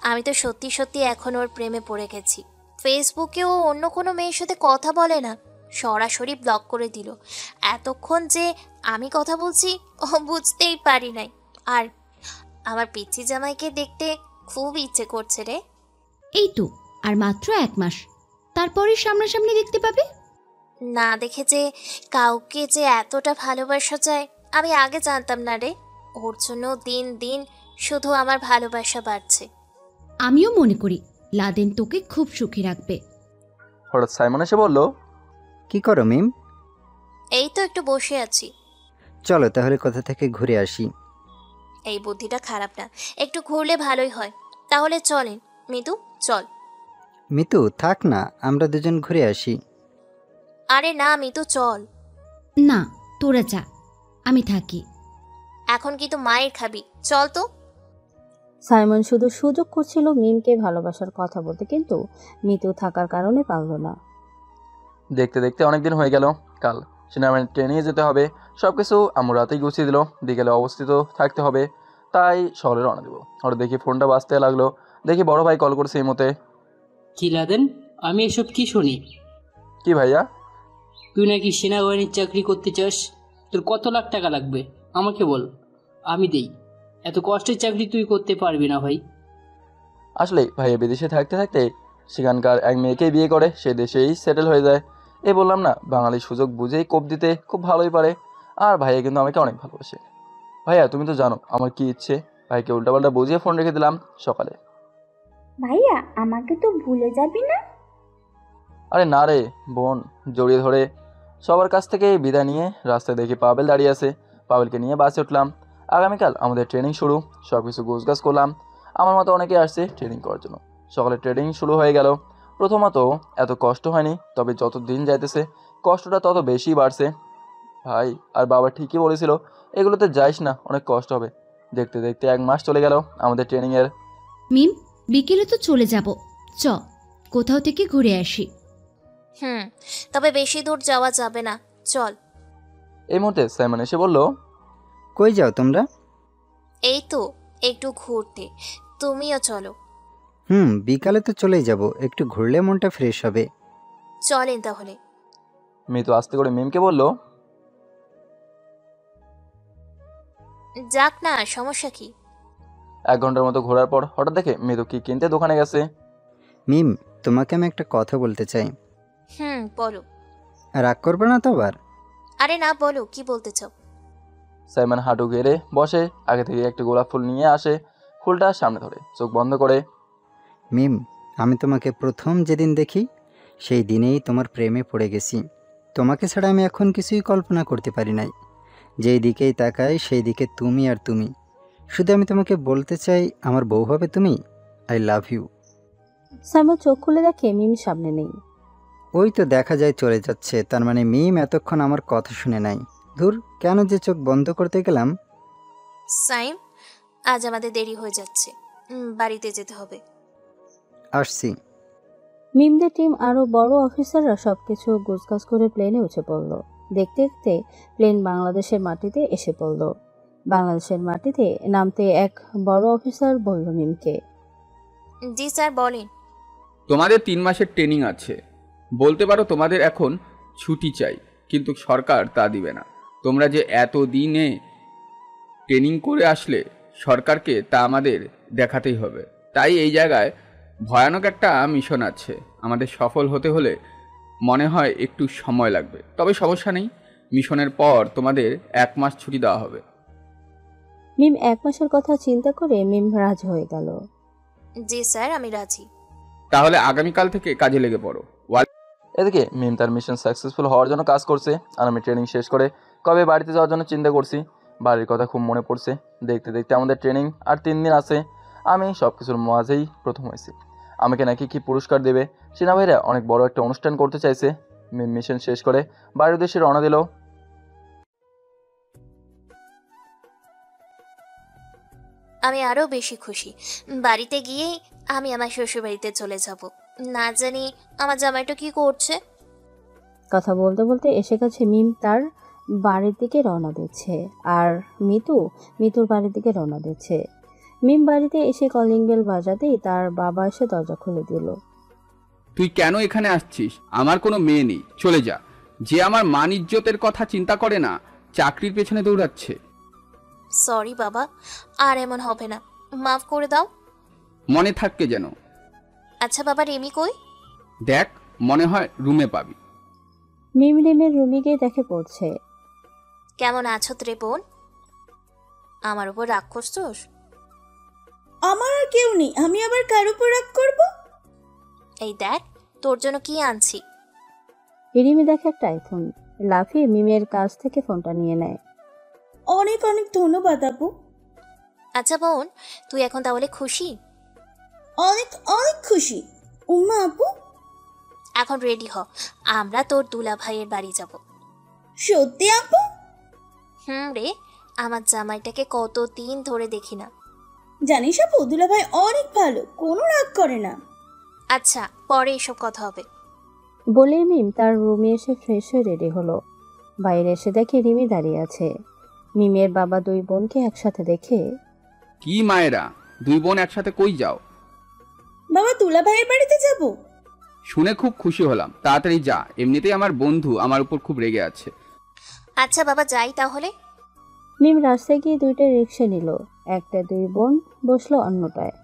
আমি তো সত্যি সত্যি এখন ওর প্রেমে পড়ে গেছি। ফেসবুকেও অন্য কোনো মেয়ের সাথে কথা বলে না, সরাসরি ব্লক করে দিল। এতক্ষণ যে আমি কথা বলছি ও বুঝতেই পারি নাই। আর আমার পিচ্ছি জামাইকে দেখতে খুব ইচ্ছে করছে রে। এই তো আর মাত্র 1 মাস, তারপরে সামনাসামনি দেখতে পাবে। না দেখে যে কাউকে যে এতটা ভালোবাসা যায় আমি আগে জানতাম না রে। ওর জন্য দিন দিন শুধু আমার ভালোবাসা বাড়ছে। আমিও মনে করি লাদেন তোকে খুব সুখী রাখবে। হঠাৎ সাইমন এসে বলল, কি করো মিম? এই তো একটু বসে আছি। চলো তাহলে কোথা থেকে ঘুরে আসি। এই বুদ্ধিটা খারাপ না, একটু ঘুরলে ভালোই হয়। তাহলে চলেন মিতু, চল। মিতু থাক না, আমরা দুজন ঘুরে আসি। আরে না মিতু, চল। না তোরা যা, আমি থাকি। এখন কি তো মায়ের খাবি, চল তো। সাইমন শুধু সুযোগ করছিল মিমকে ভালোবাসার কথা বলতে, কিন্তু মিতু থাকার কারণে পারল না। দেখতে দেখতে অনেকদিন হয়ে গেল। কাল সিনেমার ট্রেনে যেতে হবে, সব কিছু আম্মু রাতেই গুছিয়ে দিল। বিকেলে অবস্থিত থাকতে হবে, তাই শহরে রওনা দেবো। হঠাৎ দেখি ফোনটা বাজতে লাগলো, দেখি বড় ভাই কল করছে এই মতে। কি লাদেন, আমি এসব কি শুনি? কি ভাইয়া? তুই নাকি সেনাবাহিনীর চাকরি করতে চাস? তোর কত লাখ টাকা লাগবে আমাকে বল, আমি দেই। এত কষ্টের চাকরি তুই করতে পারবি না ভাই। আসলে ভাইয়া বিদেশে থাকতে থাকতে সেখানকার এক মেয়েকেই বিয়ে করে, সে দেশেই সেটেল হয়ে যায়। এই বললাম না, বাঙালি সুযোগ বুঝেই কোপ দিতে খুব ভালোই পারে। আর ভাইয়া কিন্তু আমাকে অনেক ভালোবাসে। ভাইয়া তুমি তো জানো আমার কি ইচ্ছে। ভাইকে উল্টাপাল্টা বুঝিয়ে ফোন রেখে দিলাম সকালে। ভাইয়া আমাকে তো ভুলে যাবি না? আরে না রে বোন, জড়িয়ে ধরে সবার কাছ থেকে বিদায় নিয়ে রাস্তায় দেখি পাবেল দাঁড়িয়ে আছে। পাবেলকে নিয়ে বাসে উঠলাম। আগামীকাল আমাদের ট্রেনিং শুরু, সব কিছু গোছগাছ করলাম। আমার মতো অনেকে আসছে ট্রেনিং করার জন্য। সকালে ট্রেনিং শুরু হয়ে গেল। প্রথমত এত কষ্ট হয়নি, তবে যত দিন যাইতেছে কষ্টটা তত বেশি বাড়ছে। ভাই আর বাবা ঠিকই বলেছিল, এগুলোতে যাইস না, অনেক কষ্ট হবে। দেখতে দেখতে 1 মাস চলে গেল আমাদের ট্রেনিংয়ের। মিম বিকেলে তো চলে যাব, চ কোথাও থেকে ঘুরে আসি। তবে বেশি দূর যাওয়া যাবে না, চল। এই মুহূর্তে সাইমন এসে বলল, কই যাও তোমরা? এই তো একটু ঘুরতে, তুমিও চলো। বিকালে তো চলেই যাব, একটু ঘুরলে মনটা ফ্রেশ হবে। চলেন তাহলে। মিতু আস্তে করে মিমকে বলল, যাক না, সমস্যা কি? 1 ঘন্টার মতো ঘোরার পর হঠাৎ দেখে মিতু কি কিনতে দোকানে গেছে। মিম তোমাকে আমি একটা কথা বলতে চাই। বলো। রাগ করবে না তো আবার? আরে না, বলো কি বলতে চাও। সাইমন হাঁটু গেড়ে বসে, আগে থেকে একটা গোলাপ ফুল নিয়ে আসে, ফুলটা সামনে ধরে চোখ বন্ধ করে। মিম আমি তোমাকে প্রথম যেদিন দেখি সেই দিনেই তোমার প্রেমে পড়ে গেছি। তোমাকে ছাড়া আমি এখন কিছুই কল্পনা করতে পারি নাই। যেই দিকেই তাকাই সেই দিকে তুমি আর তুমি। শুধু আমি তোমাকে বলতে চাই, আমার বউ হবে তুমি। I love you. সাইমন চোখ খুলে দেখে মিম সামনে নেই। ওই তো দেখা যায় চলে যাচ্ছে, তার মানে মিম এতক্ষণ আমার কথা শুনে নাই। ধুর, কেন যে চোখ বন্ধ করতে গেলাম। সাইম, আজ আমাদের দেরি হয়ে যাচ্ছে, বাড়িতে যেতে হবে। আসছি। মিমদের টিম আরো বড় অফিসাররা সবকিছু গোছগাছ করে প্লেনে উঠে পড়ল। দেখতে দেখতে প্লেন বাংলাদেশের মাটিতে এসে পড়ল। বাংলাদেশের মাটিতে নামতে এক বড় অফিসার বলল মিমকে, জি স্যার বলেন। তোমাদের 3 মাসের ট্রেনিং আছে, বলতে পারো তোমাদের এখন ছুটি চাই, কিন্তু সরকার তা দিবে না। তোমরা যে এত দিনে ট্রেনিং করে আসলে সরকারকে তা আমাদের দেখাতেই হবে। তাই এই জায়গায় ভয়ানক একটা মিশন আছে। আমাদের সফল হতে হলে মনে হয় একটু সময় লাগবে, তবে সমস্যা নেই। মিশনের পর তোমাদের 1 মাস ছুটি দেওয়া হবে। মিম 1 মাসের কথা চিন্তা করে মিম রাজি হয়ে গেল। জি স্যার, আমি রাজি। তাহলে আগামীকাল থেকে কাজে লেগে পড়ো। এদিকে মিম তার মিশন সাকসেসফুল হওয়ার জন্য কাজ করছে, আর আমি ট্রেনিং শেষ করে কবে বাড়িতে যাওয়ার জন্য চিন্তা করছি। বাড়ির কথা খুব মনে পড়ছে। দেখতে দেখতে আমাদের ট্রেনিং আর 3 দিন আছে। আমি সব কিছুর মাঝেই প্রথম হয়েছি। আমাকে নাকি কি পুরস্কার দেবে। সেনাবাহিনীরা অনেক বড় একটা অনুষ্ঠান করতে চাইছে। মিম মিশন শেষ করে বাড়ির উদ্দেশ্যে রওনা দিল। আমি আরো বেশি খুশি। বাড়িতে গিয়ে আমি আমার শ্বশুর বাড়িতে চলে যাব। না জানি আমার জামাইটা কি করছে। কথা বলতে বলতে এসে গেছে মিম তার বাড়ির দিকে রওনা দিচ্ছে, আর মিতুর বাড়ির দিকে রওনা দিচ্ছে। মিম বাড়িতে এসে কলিং বেল বাজাতেই তার বাবা এসে দরজা খুলে দিল। তুই কেন এখানে আসছিস? আমার কোনো মেয়ে নেই, চলে যা। যে আমার মান ইজ্জতের কথা চিন্তা করে না, চাকরির পেছনে দৌড়াচ্ছে। সরি বাবা, আর এমন হবে না, মাফ করে দাও। মনে থাকবে যেন। আচ্ছা বাবা, রিমি কই? দেখ, মনে হয় রুমে পাবি। মিম রিমের রুমে গিয়ে দেখে পড়ছে। কেমন আছো রে বোন? আমার উপর রাগ করছোস? আমার আর কেউ নেই, আমি আবার কার উপর রাগ করব? এই দেখ, তোর জন্য কি আনছি। রিমি দেখে একটা আইফোন, লাফিয়ে মিমের কাছ থেকে ফোনটা নিয়ে নেয়। অনেক অনেক ধন্যবাদ আপু। আচ্ছা বোন, তুই এখন তাহলে খুশি? অনেক অনেক খুশি। উম্মা আপু, এখন রেডি হ, আমরা তোর দুলা ভাইয়ের বাড়ি যাব। সত্যি আপু? রে, আমার জামাইটাকে কতদিন ধরে দেখি না। জানিস আপু, দুলা ভাই অনেক ভালো, কোনো রাগ করে না। আচ্ছা, পরে এসব কথা হবে। বলে মিম তার রুমে এসে ফ্রেশ হয়ে রেডি হলো। বাইরে এসে দেখে রিমি দাঁড়িয়ে আছে। মিমের বাবা দুই বোনকে একসাথে দেখে, কি মায়েরা, দুই বোন একসাথে কই যাও? বাবা, দুলা ভাইয়ের বাড়িতে যাব। শুনে খুব খুশি হলাম, তাড়াতাড়ি যা, এমনিতেই আমার বন্ধু আমার উপর খুব রেগে আছে। আচ্ছা বাবা, যাই তাহলে। মিম রাস্তায় গিয়ে দুইটা রিক্সা নিল, একটা দুই বোন বসলো অন্যটায়।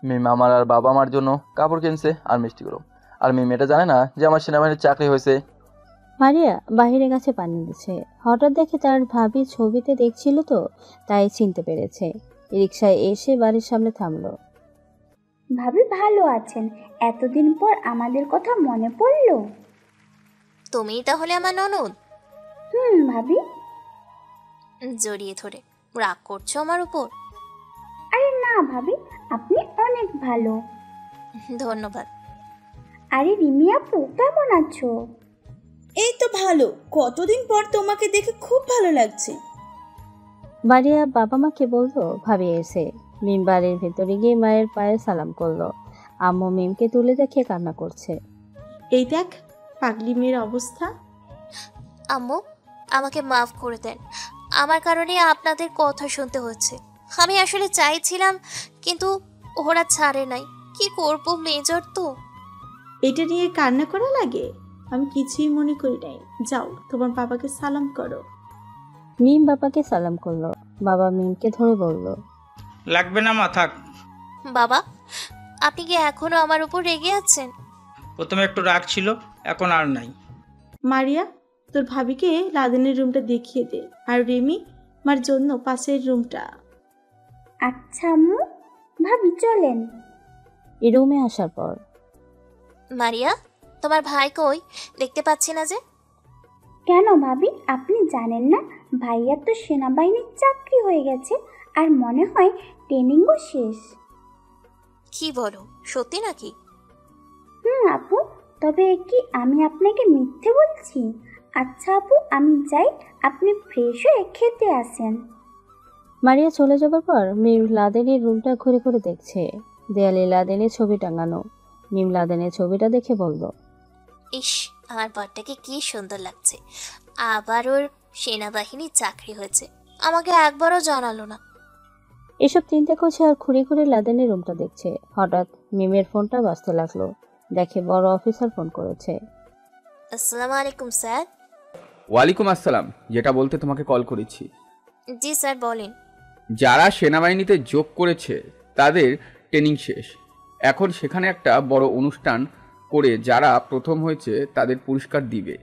মিম আমার আর বাবা মার জন্য কাপড় কিনছে আর মিষ্টিগুলো। আর মিম এটা জানে না যে আমার সেনাবাহিনীর চাকরি হয়েছে। মারিয়া বাহিরে গাছে পানি দিচ্ছে, হঠাৎ দেখে তার ভাবি ছবিতে দেখছিল তো, তাই চিনতে পেরেছে। রিক্সায় এসে বাড়ির সামনে থামলো। ভাবি ভালো আছেন? এতদিন পর আমাদের কথা মনে পড়লো। তুমিই তাহলে আমার ননদ? ভাবি। জড়িয়ে ধরে রাগ করছো আমার উপর? আরে না ভাবি, আপনি অনেক ভালো। ধন্যবাদ। আরে রিমি আপু, কেমন আছো? এই তো ভালো, কতদিন পর তোমাকে দেখে খুব ভালো লাগছে। মারিয়া বাবা মাকে বললো ভাবি এসে। মিম বাড়ির ভেতরে গিয়ে মায়ের পায়ে সালাম করলো। আম্মু মিমকে তুলে দেখে কান্না করছে। এই দেখ পাগলি মেয়ের অবস্থা। আম্মু, আমাকে মাফ করে দেন, আমার কারণে আপনাদের কথা শুনতে হচ্ছে। আমি আসলে চাইছিলাম, কিন্তু ওরা ছাড়ে নাই। কি করবো, মেজর তো। এটা নিয়ে কান্না করা লাগে? আমি কিছুই মনে করি নাই। যাও, তোমার বাবাকে সালাম করো। মিম বাবাকে সালাম করলো। বাবা মিমকে ধরে বলল, লাগবে না মা, থাক। বাবা, আপনি কি এখনো আমার উপর রেগে আছেন? প্রথমে একটু রাগ ছিল, এখন আর নাই। মারিয়া, তোর ভাবিকে লাদেনের রুমটা দেখিয়ে দে, আর রিমি মার জন্য পাশের রুমটা। আচ্ছা আম্মু, ভাবি চলেন। এই রুমে আসার পর, মারিয়া, তোমার ভাই কই? দেখতে পাচ্ছি না যে। কেন ভাবি, আপনি জানেন না ভাইয়ার তো সেনাবাহিনীর চাকরি হয়ে গেছে, আর মনে হয় ট্রেনিংও শেষ। কি বলো, সত্যি নাকি? আপু, তবে কি আমি আপনাকে মিথ্যে বলছি? আচ্ছা আপু, আমি যাই, আপনি ফ্রেশ হয়ে খেতে আসেন। মারিয়া চলে যাবার পর মিম লাদেনের রুমটা ঘুরে ঘুরে দেখছে। দেয়ালে লাদেনের ছবি টাঙানো। মিম লাদেনের ছবিটা দেখে বলল, ইস, আমার বরটাকে কি সুন্দর লাগছে। আবার ওর সেনাবাহিনীর চাকরি হয়েছে, আমাকে একবারও জানালো না। এসব চিন্তা করছে আর ঘুরে ঘুরে লাদেনের রুমটা দেখছে। হঠাৎ মিমের ফোনটা বাজতে লাগলো। দেখে বড় অফিসার ফোন করেছে। আসসালামু আলাইকুম স্যার। ওয়ালাইকুম আসসালাম, যেটা বলতে তোমাকে কল করেছি। জি স্যার, বলেন। যারা সেনাবাহিনীতে যোগ করেছে তাদের ট্রেনিং শেষ। এখন সেখানে একটা বড় অনুষ্ঠান করে যারা প্রথম হয়েছে তাদের পুরস্কার দিবে,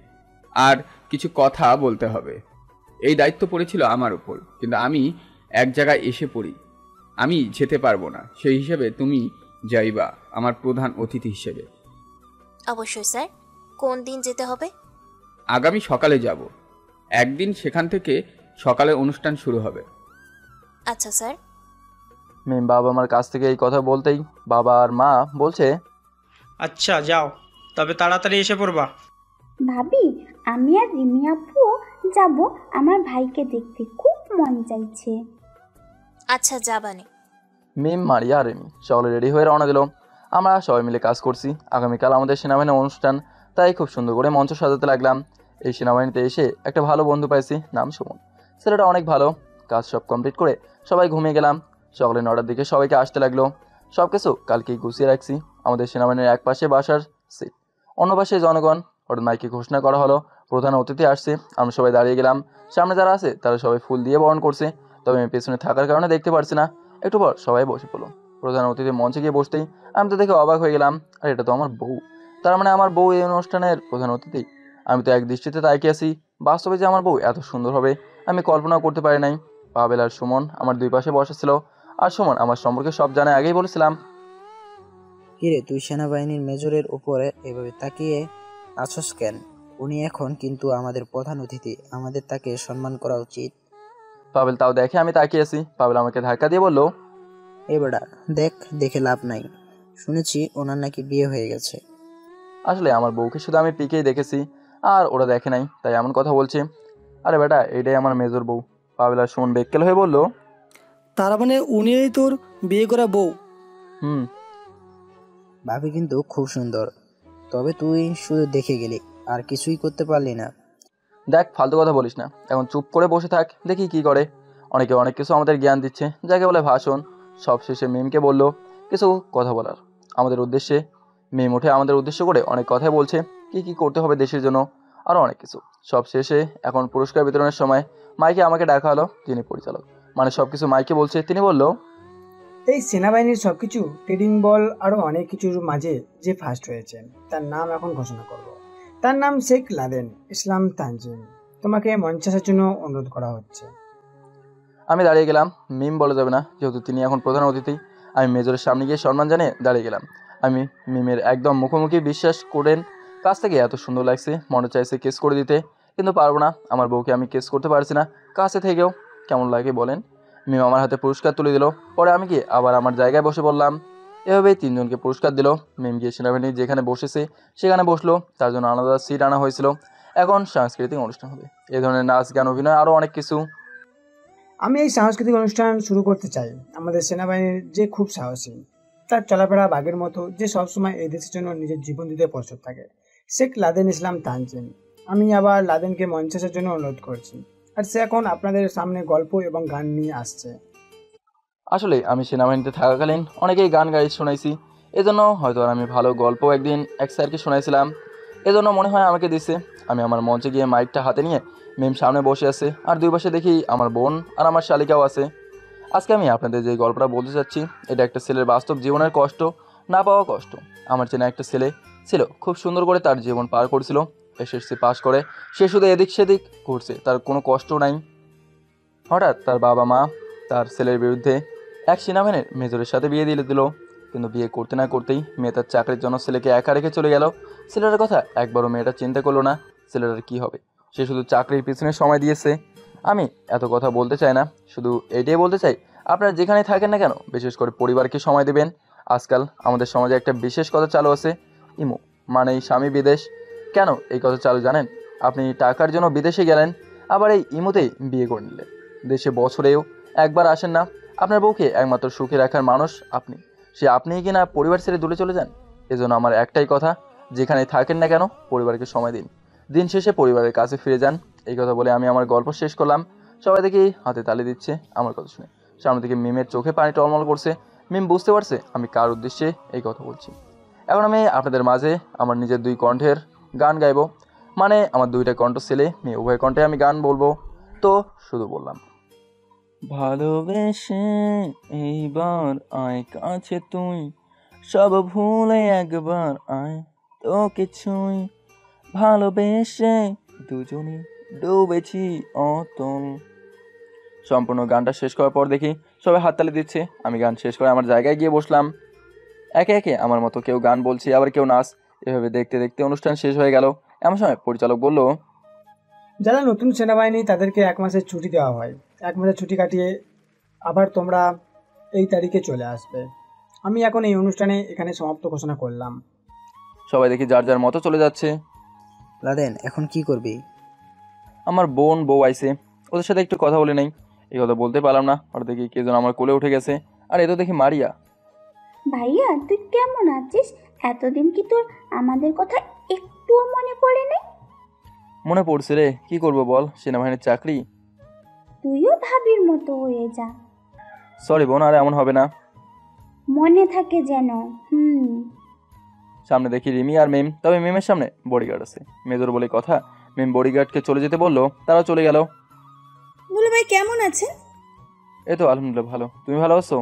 আর কিছু কথা বলতে হবে। এই দায়িত্ব পড়েছিল আমার উপর, কিন্তু আমি এক জায়গায় এসে পড়ি, আমি যেতে পারবো না। সেই হিসেবে তুমি যাইবা আমার প্রধান অতিথি হিসেবে। অবশ্যই স্যার। কোন দিন যেতে হবে? আগামী সকালে যাব। একদিন সেখান থেকে সকালে অনুষ্ঠান শুরু হবে। আচ্ছা স্যার। মিম বাবা আমার কাছ থেকে এই কথা বলতেই বাবা আর মা বলছে, আচ্ছা যাও, তবে তাড়াতাড়ি এসে পড়বা। ভাবি, আমি আর রিমি আপু যাব আমার ভাইকে দেখতে, খুব মন চাইছে। আচ্ছা, যাবানে। মিম, মারিয়া আর রিমি সকলে রেডি হয়ে রওনা দিল। আমরা সবাই মিলে কাজ করছি। আগামীকাল আমাদের সেনাবাহিনীর অনুষ্ঠান, তাই খুব সুন্দর করে মঞ্চ সাজাতে লাগলাম। এই সেনাবাহিনীতে এসে একটা ভালো বন্ধু পাইছি, নাম সুমন। ছেলেটা অনেক ভালো। কাজ সব কমপ্লিট করে সবাই ঘুমিয়ে গেলাম। সকালে 9টার দিকে সবাইকে আসতে লাগলো। সব কিছু কালকেই গুছিয়ে রাখছি। আমাদের সেনাবাহিনীর এক পাশে বাসার সিট, অন্য পাশে জনগণ। হঠাৎ মাইকে ঘোষণা করা হলো প্রধান অতিথি আসছে। আমরা সবাই দাঁড়িয়ে গেলাম। সামনে যারা আছে তারা সবাই ফুল দিয়ে বরণ করছে। তবে আমি পেছনে থাকার কারণে দেখতে পারছি না। একটু পর সবাই বসে পড়লো। প্রধান অতিথি মঞ্চে গিয়ে বসতেই আমি তো দেখে অবাক হয়ে গেলাম, আর এটা তো আমার বউ। তার মানে আমার বউ এই অনুষ্ঠানের প্রধান অতিথি। আমি তো এক দৃষ্টিতে তাকিয়ে আছি। বাস্তবে যে আমার বউ এত সুন্দর হবে আমি কল্পনাও করতে পারি নাই। পাবেল আর সুমন আমার দুই পাশে বসা ছিল, আর সুমন আমার সম্পর্কে সব জানে, আগেই বলেছিলাম। কিরে, তুই সেনাবাহিনীর মেজরের উপরে এভাবে তাকিয়ে আছস কেন? উনি এখন কিন্তু আমাদের প্রধান অতিথি, আমাদের তাকে সম্মান করা উচিত। পাবেল তাও দেখে আমি তাকিয়ে আছি। পাবেল আমাকে ধাক্কা দিয়ে বলল, এ বেটা দেখ, দেখে লাভ নাই, শুনেছি ওনার নাকি বিয়ে হয়ে গেছে। আসলে আমার বউকে শুধু আমি পিকেই দেখেছি, আর ওরা দেখে নাই, তাই এমন কথা বলছে। আরে বেটা, এইটাই আমার মেজর বউ। পাবেল আর সুমন বেক্কেল হয়ে বলল, তার মানে উনিই তোর বিয়ে করা বউ? হুম। ভাবি কিন্তু খুব সুন্দর, তবে তুই শুধু দেখে গেলি, আর কিছুই করতে পারলি না। দেখ, ফালতু কথা বলিস না, এখন চুপ করে বসে থাক, দেখি কি করে। অনেকে অনেক কিছু আমাদের জ্ঞান দিচ্ছে, যাকে বলে ভাষণ। সবশেষে মিমকে বলল কিছু কথা বলার আমাদের উদ্দেশ্যে। মিম উঠে আমাদের উদ্দেশ্য করে অনেক কথাই বলছে, কি কি করতে হবে দেশের জন্য, আরও অনেক কিছু। সব শেষে এখন পুরস্কার বিতরণের সময় মাইকে আমাকে ডাকা হলো। যিনি পরিচালক, মানে সব কিছু মাইকে বলছে, তিনি বলল, এই সেনাবাহিনীর সবকিছু ট্রেডিং বল আরও অনেক কিছুর মাঝে যে ফার্স্ট হয়েছেন তার নাম এখন ঘোষণা করব। তার নাম শেখ লাদেন ইসলাম তানজিম। তোমাকে মঞ্চে আসার জন্য অনুরোধ করা হচ্ছে। আমি দাঁড়িয়ে গেলাম। মিম বলা যাবে না, যেহেতু তিনি এখন প্রধান অতিথি। আমি মেজরের সামনে গিয়ে সম্মান জানিয়ে দাঁড়িয়ে গেলাম। আমি মিমের একদম মুখোমুখি। বিশ্বাস করেন, কাছ থেকে এত সুন্দর লাগছে, মনে চাইছে কেস করে দিতে, কিন্তু পারবো না। আমার বউকে আমি কেস করতে পারছি না। কাছে থেকেও কেমন লাগে বলেন। মিম আমার হাতে পুরস্কার তুলে দিল। পরে আমি গিয়ে আবার আমার জায়গায় বসে পড়লাম। এভাবেই তিনজনকে পুরস্কার দিল। মিম গিয়ে সেনাবাহিনী যেখানে বসেছে সেখানে বসলো। তার জন্য আলাদা সিট আনা হয়েছিল। এখন সাংস্কৃতিক অনুষ্ঠান হবে, এ ধরনের নাচ, গান, অভিনয়, আরও অনেক কিছু। আমি এই সাংস্কৃতিক অনুষ্ঠান শুরু করতে চাই। আমাদের সেনাবাহিনীর যে খুব সাহসী, তার চলাফেরা বাঘের মতো, যে সবসময় এই দেশের জন্য নিজের জীবন দিতে প্রস্তুত থাকে, শেখ লাদেন ইসলাম তানজিম। আমি আবার লাদেনকে মঞ্চে আসার জন্য অনুরোধ করছি, আর সে এখন আপনাদের সামনে গল্প এবং গান নিয়ে আসছে। আসলে আমি সেনাবাহিনীতে থাকাকালীন অনেকেই গান গাই শোনাইছি, এজন্য হয়তো আমি ভালো গল্প একদিন এক স্যারকে শোনাইছিলাম, এজন্য মনে হয় আমাকে দিছে। আমি আমার মঞ্চে গিয়ে মাইকটা হাতে নিয়ে মিম সামনে বসে আছে, আর দুই পাশে দেখি আমার বোন আর আমার শালিকাও আছে। আজকে আমি আপনাদের যে গল্পটা বলতে চাচ্ছি, এটা একটা ছেলের বাস্তব জীবনের কষ্ট, না পাওয়া কষ্ট। আমার চেনা একটা ছেলে ছিল, খুব সুন্দর করে তার জীবন পার করছিল। এসএসসি পাস করে সে শুধু এদিক সেদিক ঘুরছে, তার কোনো কষ্ট নাই। হঠাৎ তার বাবা মা তার ছেলের বিরুদ্ধে এক সেনাবাহিনীর মেজরের সাথে বিয়ে দিয়ে দিল। কিন্তু বিয়ে করতে না করতেই মেয়ে তার চাকরির জন্য ছেলেকে একা রেখে চলে গেল। ছেলেটার কথা একবারও মেয়েটা চিন্তা করলো না, ছেলেটার কী হবে। সে শুধু চাকরির পিছনে সময় দিয়েছে। আমি এত কথা বলতে চাই না, শুধু এইটাই বলতে চাই, আপনারা যেখানে থাকেন না কেন, বিশেষ করে পরিবারকে সময় দেবেন। আজকাল আমাদের সমাজে একটা বিশেষ কথা চালু আছে, ইমো, মানেই স্বামী বিদেশ। কেন এই কথা চালু জানেন? আপনি টাকার জন্য বিদেশে গেলেন, আবার এই ইমোতেই বিয়ে করে নিলেন। দেশে বছরেও একবার আসেন না। আপনার বউকে একমাত্র সুখে রাখার মানুষ আপনি, সে আপনিই কিনা পরিবার ছেড়ে দূরে চলে যান। এজন্য আমার একটাই কথা, যেখানে থাকেন না কেন পরিবারকে সময় দিন, দিন শেষে পরিবারের কাছে ফিরে যান। এই কথা বলে আমি আমার গল্প শেষ করলাম। সবাই দেখি হাতে তালি দিচ্ছে আমার কথা শুনে। সামনে থেকে মিমের চোখে পানি টলমল করছে। মিম বুঝতে পারছে আমি কার উদ্দেশ্যে এই কথা বলছি। এখন আমি আপনাদের মাঝে আমার নিজের দুই কণ্ঠের গান গাইবো, মানে আমার দুইটা কণ্ঠ ছেলে মেয়ে উভয় কণ্ঠে আমি গান বলবো। তো শুধু বললাম, ভালোবেসে এইবার আয় কাছে তুই, সব ভুলে একবার আয়, তো কিছুই ভালোবেসে দুজনে ডুবেছি অতল। সম্পূর্ণ গানটা শেষ করার পর দেখি সবাই হাততালি দিচ্ছে। আমি গান শেষ করে আমার জায়গায় গিয়ে বসলাম। একে একে আমার মতো কেউ গান বলছে, আবার কেউ নাচ। এভাবে দেখতে দেখতে অনুষ্ঠান শেষ হয়ে গেল। এমন সময় পরিচালক বলল, যারা নতুন সেনাবাহিনী তাদেরকে 1 মাসের ছুটি দেওয়া হয়। 1 মাসের ছুটি কাটিয়ে আবার তোমরা এই তারিখে চলে আসবে। আমি এখন এই অনুষ্ঠানে এখানে সমাপ্ত ঘোষণা করলাম। সবাই দেখি যার যার মতো চলে যাচ্ছে। লাদেন, এখন কি করবি? আমার বোন বউ আইছে, ওদের সাথে একটু কথা বলে নেই। এই কথা বলতে পারলাম না, আর দেখি কে যেন আমার কোলে উঠে গেছে। আর এ তো দেখি মারিয়া। ভাইয়া, তুই কেমন আছিস? এতদিন কি তোর আমাদের কথা একটুও মনে পড়ে নাই? মনে পড়ছে রে, কি করব বল, সেনাবাহিনীর চাকরি। তুইও ভাবির মতো হয়ে যা। সরি বোন, আর এমন হবে না। মনে থাকে যেন। সামনে দেখি রিমি আর মিম, তবে মিমের সামনে বডিগার্ড আছে। মেজর বলে কথা, মিম বডিগার্ডকে চলে যেতে বললো, তারাও চলে গেল। বলে ভাই কেমন আছেন? এই তো আলহামদুলিল্লাহ ভালো। তুমি ভালো আছো?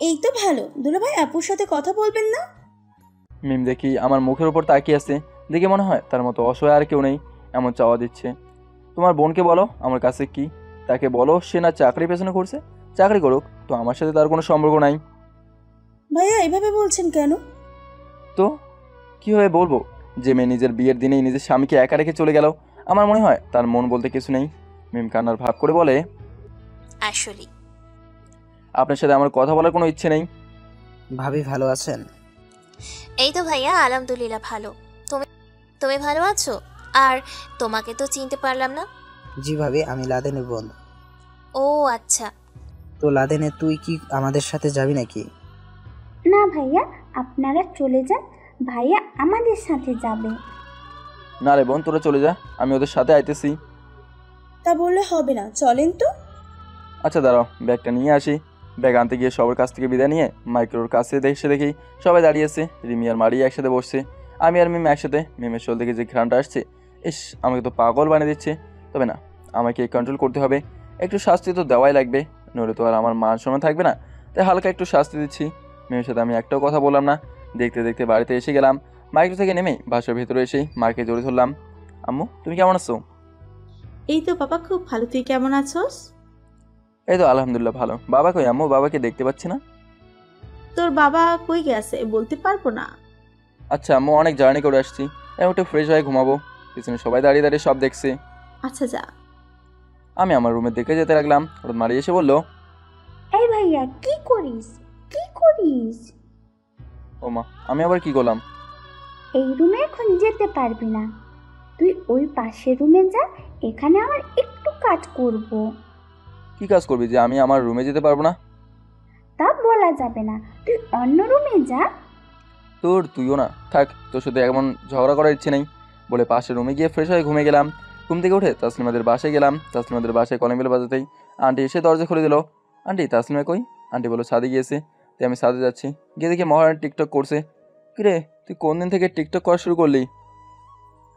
এই তো ভালো। দুলাভাই আপুর সাথে কথা বলবেন না? মিম দেখি আমার মুখের উপর তাকিয়ে আছে, দেখে মনে হয় তার মতো অসহায় আর কেউ নেই, এমন চাওয়া দিচ্ছে। তোমার বোনকে বলো আমার কাছে কি, তাকে বলো সে না চাকরি পেছনে করছে, চাকরি করুক, তো আমার সাথে তার কোনো সম্পর্ক নাই। ভাইয়া এভাবে বলছেন কেন? তো কীভাবে বলবো? যে মেয়ে নিজের বিয়ের দিনেই নিজের স্বামীকে একা রেখে চলে গেল, আমার মনে হয় তার মন বলতে কিছু নেই। মিম কান্নার ভাব করে বলে, আসলে আপনার সাথে আমার কথা বলার কোনো ইচ্ছে নেই। ভাবি ভালো আছেন? এই তো ভাইয়া আলহামদুলিল্লাহ ভালো। তুমি তুমি ভালো আছো? আর তোমাকে তো চিনতে পারলাম না। জি ভাবি, আমি লাদেনের বন্ধু। ও আচ্ছা। তো লাদেনে তুই কি আমাদের সাথে যাবি নাকি? না ভাইয়া, আপনারা চলে যান, ভাইয়া আমাদের সাথে যাবে। না রে বোন, তোরা চলে যা, আমি ওদের সাথে আইতেছি। তা বললে হবে না, চলেন তো। আচ্ছা দাঁড়াও, ব্যাগটা নিয়ে আসি। ব্যাগ আনতে গিয়ে সবার কাছ থেকে বিদায় নিয়ে মাইক্রোর কাছে দেখি সবাই দাঁড়িয়েছে। রিমি আর মারি একসাথে বসছে, আমি আর মিম একসাথে। মিমের শোল থেকে যে ঘ্রাণটা আসছে, ইস আমাকে তো পাগল বানিয়ে দিচ্ছে। তবে না, আমাকে কন্ট্রোল করতে হবে, একটু শাস্তি তো দেওয়াই লাগবে, নইলে তো আর আমার মান সম্মান থাকবে না। তাই হালকা একটু শাস্তি দিচ্ছি। মিমের সাথে আমি একটাও কথা বললাম না। দেখতে দেখতে বাড়িতে এসে গেলাম। মাইক্রো থেকে নেমেই বাসার ভেতরে এসেই মাকে জড়িয়ে ধরলাম। আম্মু তুমি কেমন আছো? এই তো বাবা খুব ভালো, তুই কেমন আছোস? এই তো আলহামদুলিল্লাহ ভালো। বাবা কই আম্মু? বাবাকে দেখতে পাচ্ছি না। তোর বাবা কই গেছে বলতে পারবো না। আচ্ছা আম্মু, অনেক জার্নি করে আসছি, এখন একটু ফ্রেশ হয়ে ঘুমাবো। পিছনে সবাই দাঁড়িয়ে দাঁড়িয়ে সব দেখছে। আচ্ছা যা। আমি আমার রুমের দিকে যেতে লাগলাম, হঠাৎ মারি এসে বলল, এই ভাইয়া কি করিস, কি করিস? ও মা, আমি আবার কি করলাম? এই রুমে এখন যেতে পারবি না, তুই ওই পাশের রুমে যা, এখানে আমার একটু কাজ করব। কি কাজ করবি যে আমি আমার রুমে যেতে পারবো না? তা বলা যাবে না, তুই অন্য রুমে যা। তুইও না থাক, তোর সাথে এমন ঝগড়া করার ইচ্ছে নেই বলে পাশের রুমে গিয়ে ফ্রেশ হয়ে ঘুমিয়ে গেলাম। ঘুম থেকে উঠে তাসলিমাদের বাসায় গেলাম। তাসলিমাদের বাসায় কলিং বেল বাজাতেই আন্টি এসে দরজা খুলে দিল। আন্টি তাসলিমা কই? আন্টি বলো ছাদে গিয়েছে। তাই আমি ছাদে যাচ্ছি, গিয়ে দেখি মহারানী টিকটক করছে। কিরে তুই কোন দিন থেকে টিকটক করা শুরু করলি?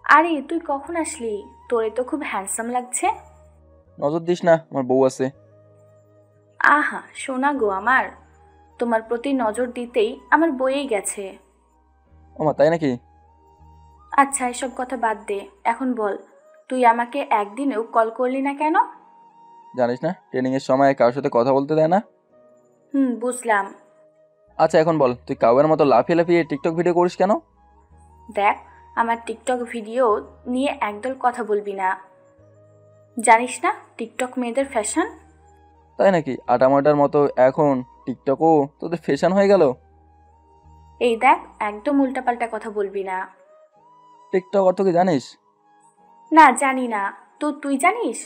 আরে তুই কখন আসলি? তোরে তো খুব হ্যান্ডসাম লাগছে। নজর দিস না, আমার বউ আছে। আহা সোনা গো আমার, তোমার প্রতি নজর দিতেই আমার বইয়েই গেছে। ওমা তাই নাকি? আচ্ছা এসব কথা বাদ দে, এখন বল তুই আমাকে একদিনেও কল করলি না কেন? জানিস না ট্রেনিং এর সময় কারোর সাথে কথা বলতে দেয় না। বুঝলাম। আচ্ছা এখন বল, তুই কাউয়ের মতো লাফিয়ে লাফিয়ে টিকটক ভিডিও করিস কেন? দেখ, আমার টিকটক ভিডিও নিয়ে একদল কথা বলবি না। জানিস না টিকটক মেয়েদের ফ্যাশন? তাই নাকি? আটামাটার মতো এখন টিকটকও তোদের ফ্যাশন হয়ে গেল? এই দেখ, একদম উল্টাপাল্টা কথা বলবি না। টিকটক অর্থ কি জানিস? না জানি না, তো তুই জানিস?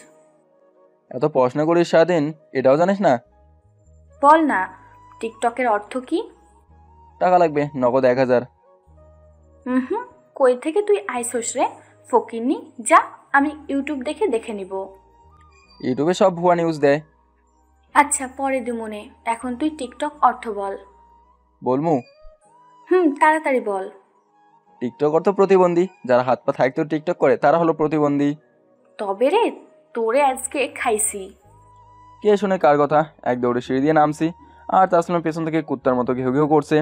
এত পড়াশোনা করিস সারাদিন, এটাও জানিস না? বল না টিকটকের অর্থ কি? টাকা লাগবে, নগদ 1000। কই থেকে তুই আইসোস রে ফকিন্নি? যা, আমি ইউটিউব দেখে নিব। ইউটিউবে সব ভুয়া নিউজ দেয়। আচ্ছা পরে দিমনে, এখন তুই টিকটক অর্থ বল। বলমু? তাড়াতাড়ি বল। টিকটক অর্থ প্রতিবন্ধী, যারা হাত পা থাকতেও টিকটক করে তারা হলো প্রতিবন্ধী। তবে রে তোরে আজকে খাইছি। কে শুনে কার কথা? এক দৌড়ে সিঁড়ি দিয়ে নামছি, আর তাসলিমের পেছন থেকে কুত্তার মতো ঘেউ ঘেউ করছে।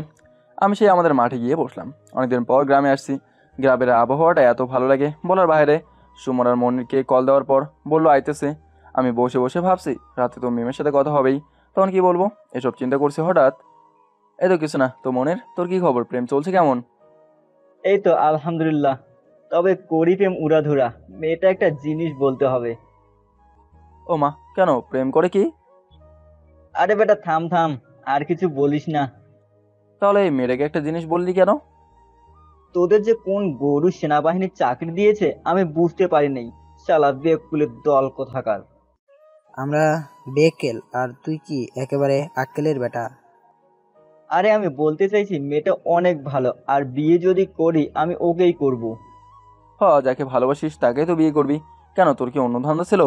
আমি সেই আমাদের মাঠে গিয়ে বসলাম। অনেকদিন পর গ্রামে আসছি, গ্রামের আবহাওয়াটা এত ভালো লাগে বলার বাইরে। সুমন আর মনিরকে কল দেওয়ার পর বললো আইতেছে। আমি বসে বসে ভাবছি রাতে তো মিমের সাথে কথা হবেই, তখন কি বলবো এসব চিন্তা করছি। হঠাৎ এই তো কিছু না। তো মনির, তোর কি খবর? প্রেম চলছে কেমন? এই তো আলহামদুলিল্লাহ, তবে করি প্রেম উড়াধুরা। মেয়েটা একটা জিনিস বলতে হবে। ও মা, কেন প্রেম করে কি? আরে বেটা থাম, আর কিছু বলিস না। তাহলে এই মেয়েটাকে একটা জিনিস বললি কেন? তোদের যে কোন গরু সেনাবাহিনীর চাকরি দিয়েছে আমি বুঝতে পারিনি। শালা বেকুলের দল কোথাকার। আমরা বেকেল, আর তুই কি একেবারে আক্কেলের বেটা? আরে আমি বলতে চাইছি মেয়েটা অনেক ভালো, আর বিয়ে যদি করি আমি ওকেই করব। যাকে ভালোবাসিস তাকেই তো বিয়ে করবি, কেন তোর কি অন্য ধান্দা ছিল?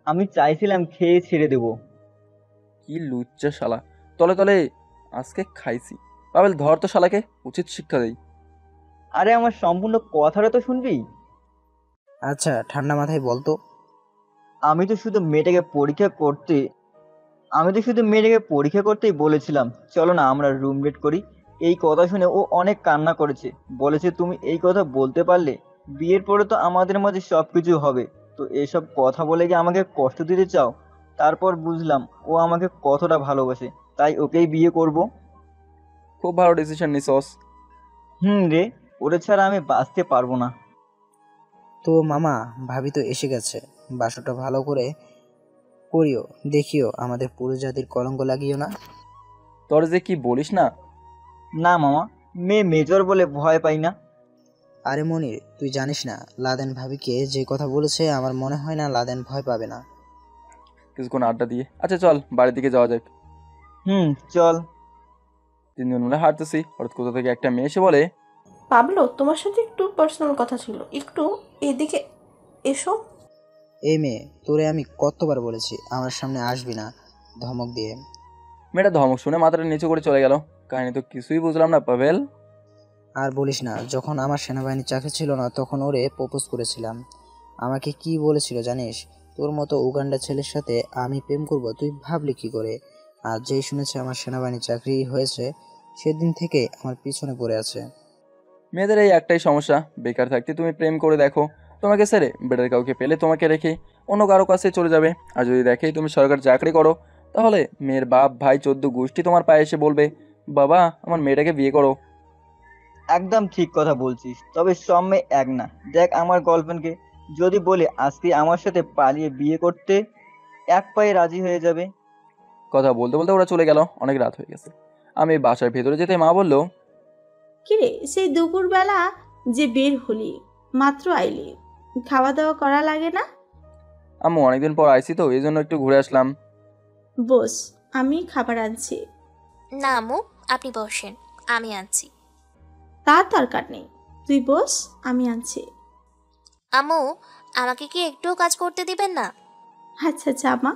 আমি চাইছিলাম খেয়ে ছেড়ে দেব। কি লুচ্চা শালা, তলে তলে আজকে খাইছি। পাবেল ধর তো শালাকে, উচিত শিক্ষা দেই। আরে আমার সম্পূর্ণ কথাটা তো শুনবি। আচ্ছা ঠান্ডা মাথায় বলতো। আমি তো শুধু মেয়েটাকে পরীক্ষা করতে আমি তো শুধু মেয়েটাকে পরীক্ষা করতেই বলেছিলাম চলো না আমরা রুম ডেট করি। এই কথা শুনে ও অনেক কান্না করেছে, বলেছে তুমি এই কথা বলতে পারলে, বিয়ের পরে তো আমাদের মাঝে সব কিছু হবে, তো এসব কথা বলে কি আমাকে কষ্ট দিতে চাও? তারপর বুঝলাম ও আমাকে কতটা ভালোবাসে, তাই ওকেই বিয়ে করব। খুব ভালো ডিসিশন নিছস। রে, ওরে ছাড়া আমি বাঁচতে পারবো না। তো মামা, ভাবি তো এসে গেছে, বাসটা ভালো করে করিও, দেখিও আমাদের পুরো জাতির কলঙ্ক লাগিও না। তোর যে কি বলিস না। না মামা, মেয়ে মেজর বলে ভয় পাই না। আরে মনির, তুই জানিস না লাদেন ভাবিকে যে কথা বলেছে, আমার মনে হয় না লাদেন ভয় পাবে না। কিছুক্ষণ আড্ডা দিয়ে আচ্ছা চল বাড়ির দিকে যাওয়া যাক। চল। তিনজন মিলে হাঁটতেছি, হঠাৎ কোথা থেকে একটা মেয়ে এসে বলে, পাবলো, তোমার সাথে একটু পার্সোনাল কথা ছিল, একটু এদিকে এসো। এই মেয়ে, তোরে আমি কতবার বলেছি আমার সামনে আসবি না, ধমক দিয়ে। মেয়েটা ধমক শুনে মাথাটা নিচু করে চলে গেল। কাহিনী তো কিছুই বুঝলাম না পাভেল। আর বলিস না, যখন আমার সেনাবাহিনীর চাকরি ছিল না তখন ওরে প্রপোজ করেছিলাম। আমাকে কি বলেছিল জানিস? তোর মতো উগান্ডা ছেলের সাথে আমি প্রেম করব, তুই ভাবলি কি করে? আর যেই শুনেছে আমার সেনাবাহিনীর চাকরি হয়েছে, সেদিন থেকে আমার পিছনে পড়ে আছে। মেয়েদের এই একটাই সমস্যা, বেকার থাকতে তুমি প্রেম করে দেখো, তোমাকে ছেড়ে বেটার কাউকে পেলে তোমাকে রেখে অন্য কারো কাছে চলে যাবে। আর যদি দেখে তুমি সরকার চাকরি করো, তাহলে মেয়ের বাপ ভাই 14 গোষ্ঠী তোমার পায়ে এসে বলবে, বাবা আমার মেয়েটাকে বিয়ে করো। একদম ঠিক কথা বলছিস, তবে সব মেয়ে এক না। দেখ আমার গার্লফ্রেন্ডকে, যদি বলে আজকে আমার সাথে পালিয়ে বিয়ে করতে, এক পায়ে রাজি হয়ে যাবে। কথা বলতে বলতে ওরা চলে গেল, অনেক রাত হয়ে গেছে। আমি বাসার ভেতরে যেতে মা বলল, কিরে, সেই দুপুরবেলা যে বের হলি, মাত্র আইলি, খাওয়া দাওয়া করা লাগে না? আম্মু অনেকদিন পর আইছি তো এই জন্য একটু ঘুরে আসলাম। বস, আমি খাবার আনছি। না আম্মু, আপনি বসেন, আমি আনছি। তার দরকার নেই, তুই বস, আমি আনছি। আম্মু, আমাকে কি একটুও কাজ করতে দিবেন না? আচ্ছা আচ্ছা আমা।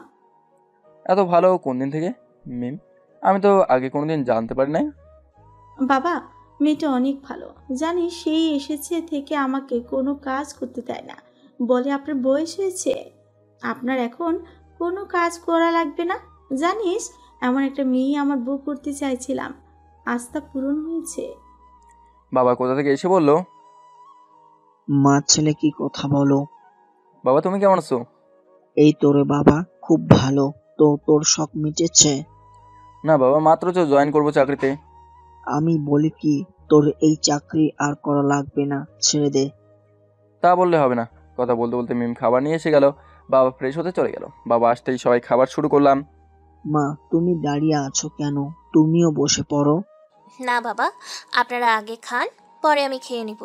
এত ভালো কোন দিন থেকে মিম? আমি তো আগে কোনোদিন জানতে পারি নাই। বাবা, মেয়েটা অনেক ভালো, জানি সেই এসেছে থেকে আমাকে কোনো কাজ করতে দেয় না, বলে আপনার বয়স হয়েছে, আপনার এখন কোনো কাজ করা লাগবে না। জানিস, এমন একটা মেয়ে আমার বউ করতে চাইছিলাম, আজ তা পূরণ হয়েছে। বাবা কোথা থেকে এসে বলল, মা ছেলে কি কথা বলো। বাবা তুমি কেমন আছো? এই তোরে বাবা, খুব ভালো। তো তোর শখ মিটেছে? না বাবা, মাত্র তো জয়েন করবো চাকরিতে। আমি বলি কি, তোর এই চাকরি আর করা লাগবে না, ছেড়ে দে। তা বললে হবে না। কথা বলতে বলতে মিম খাবার নিয়ে এসে গেল, বাবা ফ্রেশ হতে চলে গেল। বাবা আসতেই সবাই খাবার শুরু করলাম। মা, তুমি দাঁড়িয়ে আছো কেন? তুমিও বসে পড়ো। না বাবা, আপনারা আগে খান, পরে আমি খেয়ে নিব।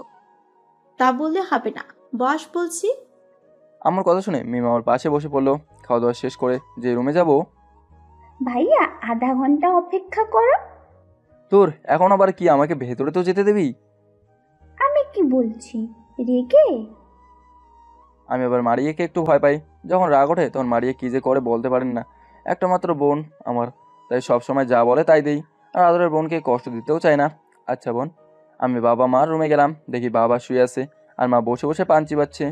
তা বললে হবে না, বস বলছি। আমার কথা শুনে মিম আমার পাশে বসে পড়লো। খাওয়া দাওয়া শেষ করে যে রুমে যাব, ভাইয়া আধা ঘন্টা অপেক্ষা করো। তোর এখন আবার কি, আমাকে ভেতরে তো যেতে দেবি? আমি কি বলছি, রেগে? আমি আবার মারিয়াকে একটু ভয় পাই। যখন রাগ ওঠে তখন মারিয়া কি যে করে বলতে পারেন না। একটা মাত্র বোন আমার, তাই সব সময় যা বলে তাই দেই, আর আদরের বোনকে কষ্ট দিতেও চাই না। আচ্ছা বোন, আমি বাবা মার রুমে গেলাম, দেখি বাবা শুয়ে আছে আর মা বসে বসে পান চিবাচ্ছে।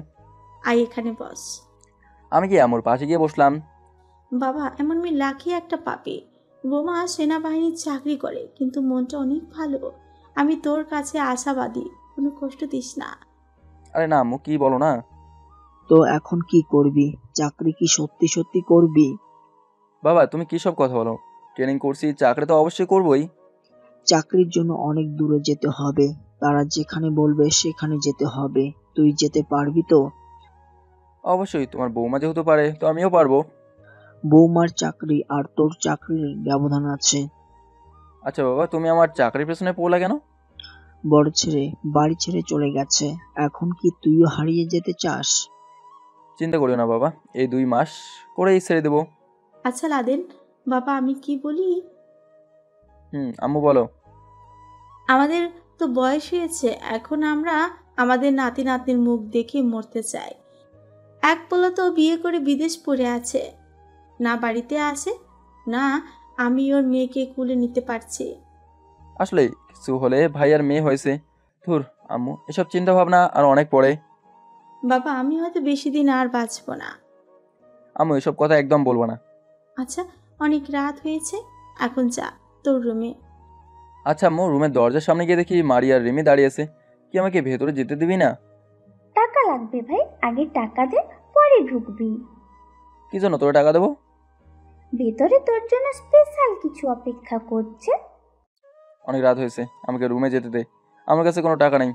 আই এখানে বস। আমি কি আমার পাশে গিয়ে বসলাম। বাবা, এমন মেয়ে লাখি একটা পাবে। বোমা সেনাবাহিনীর চাকরি করে, কিন্তু মনটা অনেক ভালো। আমি তোর কাছে আশাবাদী, কোনো কষ্ট দিস না। আরে না আম্মু, কি বলো না। তো এখন কি করবি? চাকরি কি সত্যি সত্যি করবি? বাবা তুমি কি সব কথা বলো? ট্রেনিং করছি, চাকরি তো অবশ্যই করবোই। চাকরির জন্য অনেক দূরে যেতে হবে, তারা যেখানে বলবে সেখানে যেতে হবে। তুই যেতে পারবি তো? অবশ্যই, তোমার বৌমা যেহেতু পারে তো আমিও পারবো। বৌমার চাকরি আর তোর চাকরির ব্যবধান আছে। আচ্ছা বাবা, তুমি আমার চাকরির পেছনে পড়লা কেন? বড় ছেলে বাড়ি ছেড়ে চলে গেছে, এখন কি তুইও হারিয়ে যেতে চাস? চিন্তা করিও না বাবা, এই 2 মাস করেই ছেড়ে দেবো। আচ্ছা লাদেন, বাবা আমি কি বলি? আম্মু বলো। আমাদের তো বয়স হয়েছে, এখন আমরা আমাদের নাতি নাতনির মুখ দেখে মরতে চাই। এক পোলা তো বিয়ে করে বিদেশ পড়ে আছে, না বাড়িতে আসে, না আমি ওর মেয়েকে কুলে নিতে পারছি। আসলে কিছু হলে ভাই আর মেয়ে হয়েছে। ধুর আম্মু, এসব চিন্তা ভাবনা আর অনেক পরে। বাবা আমি হয়তো বেশি দিন আর বাঁচবো না। আম্মু এসব কথা একদম বলবো না। আচ্ছা অনেক রাত হয়েছে, এখন যা তোর রুমে। আচ্ছা আম্মু, রুমের দরজার সামনে গিয়ে দেখি মারি আর রিমি দাঁড়িয়ে আছে। কি আমাকে ভেতরে যেতে দিবি না? টাকা লাগবে ভাই, আগে টাকা দে, পরে ঢুকবি। কি জন্য তোরা টাকা দেবো? ভেতরে তোর জন্য স্পেশাল কিছু অপেক্ষা করছে। অনেক রাত হয়েছে, আমাকে রুমে যেতে দে, আমার কাছে কোনো টাকা নেই।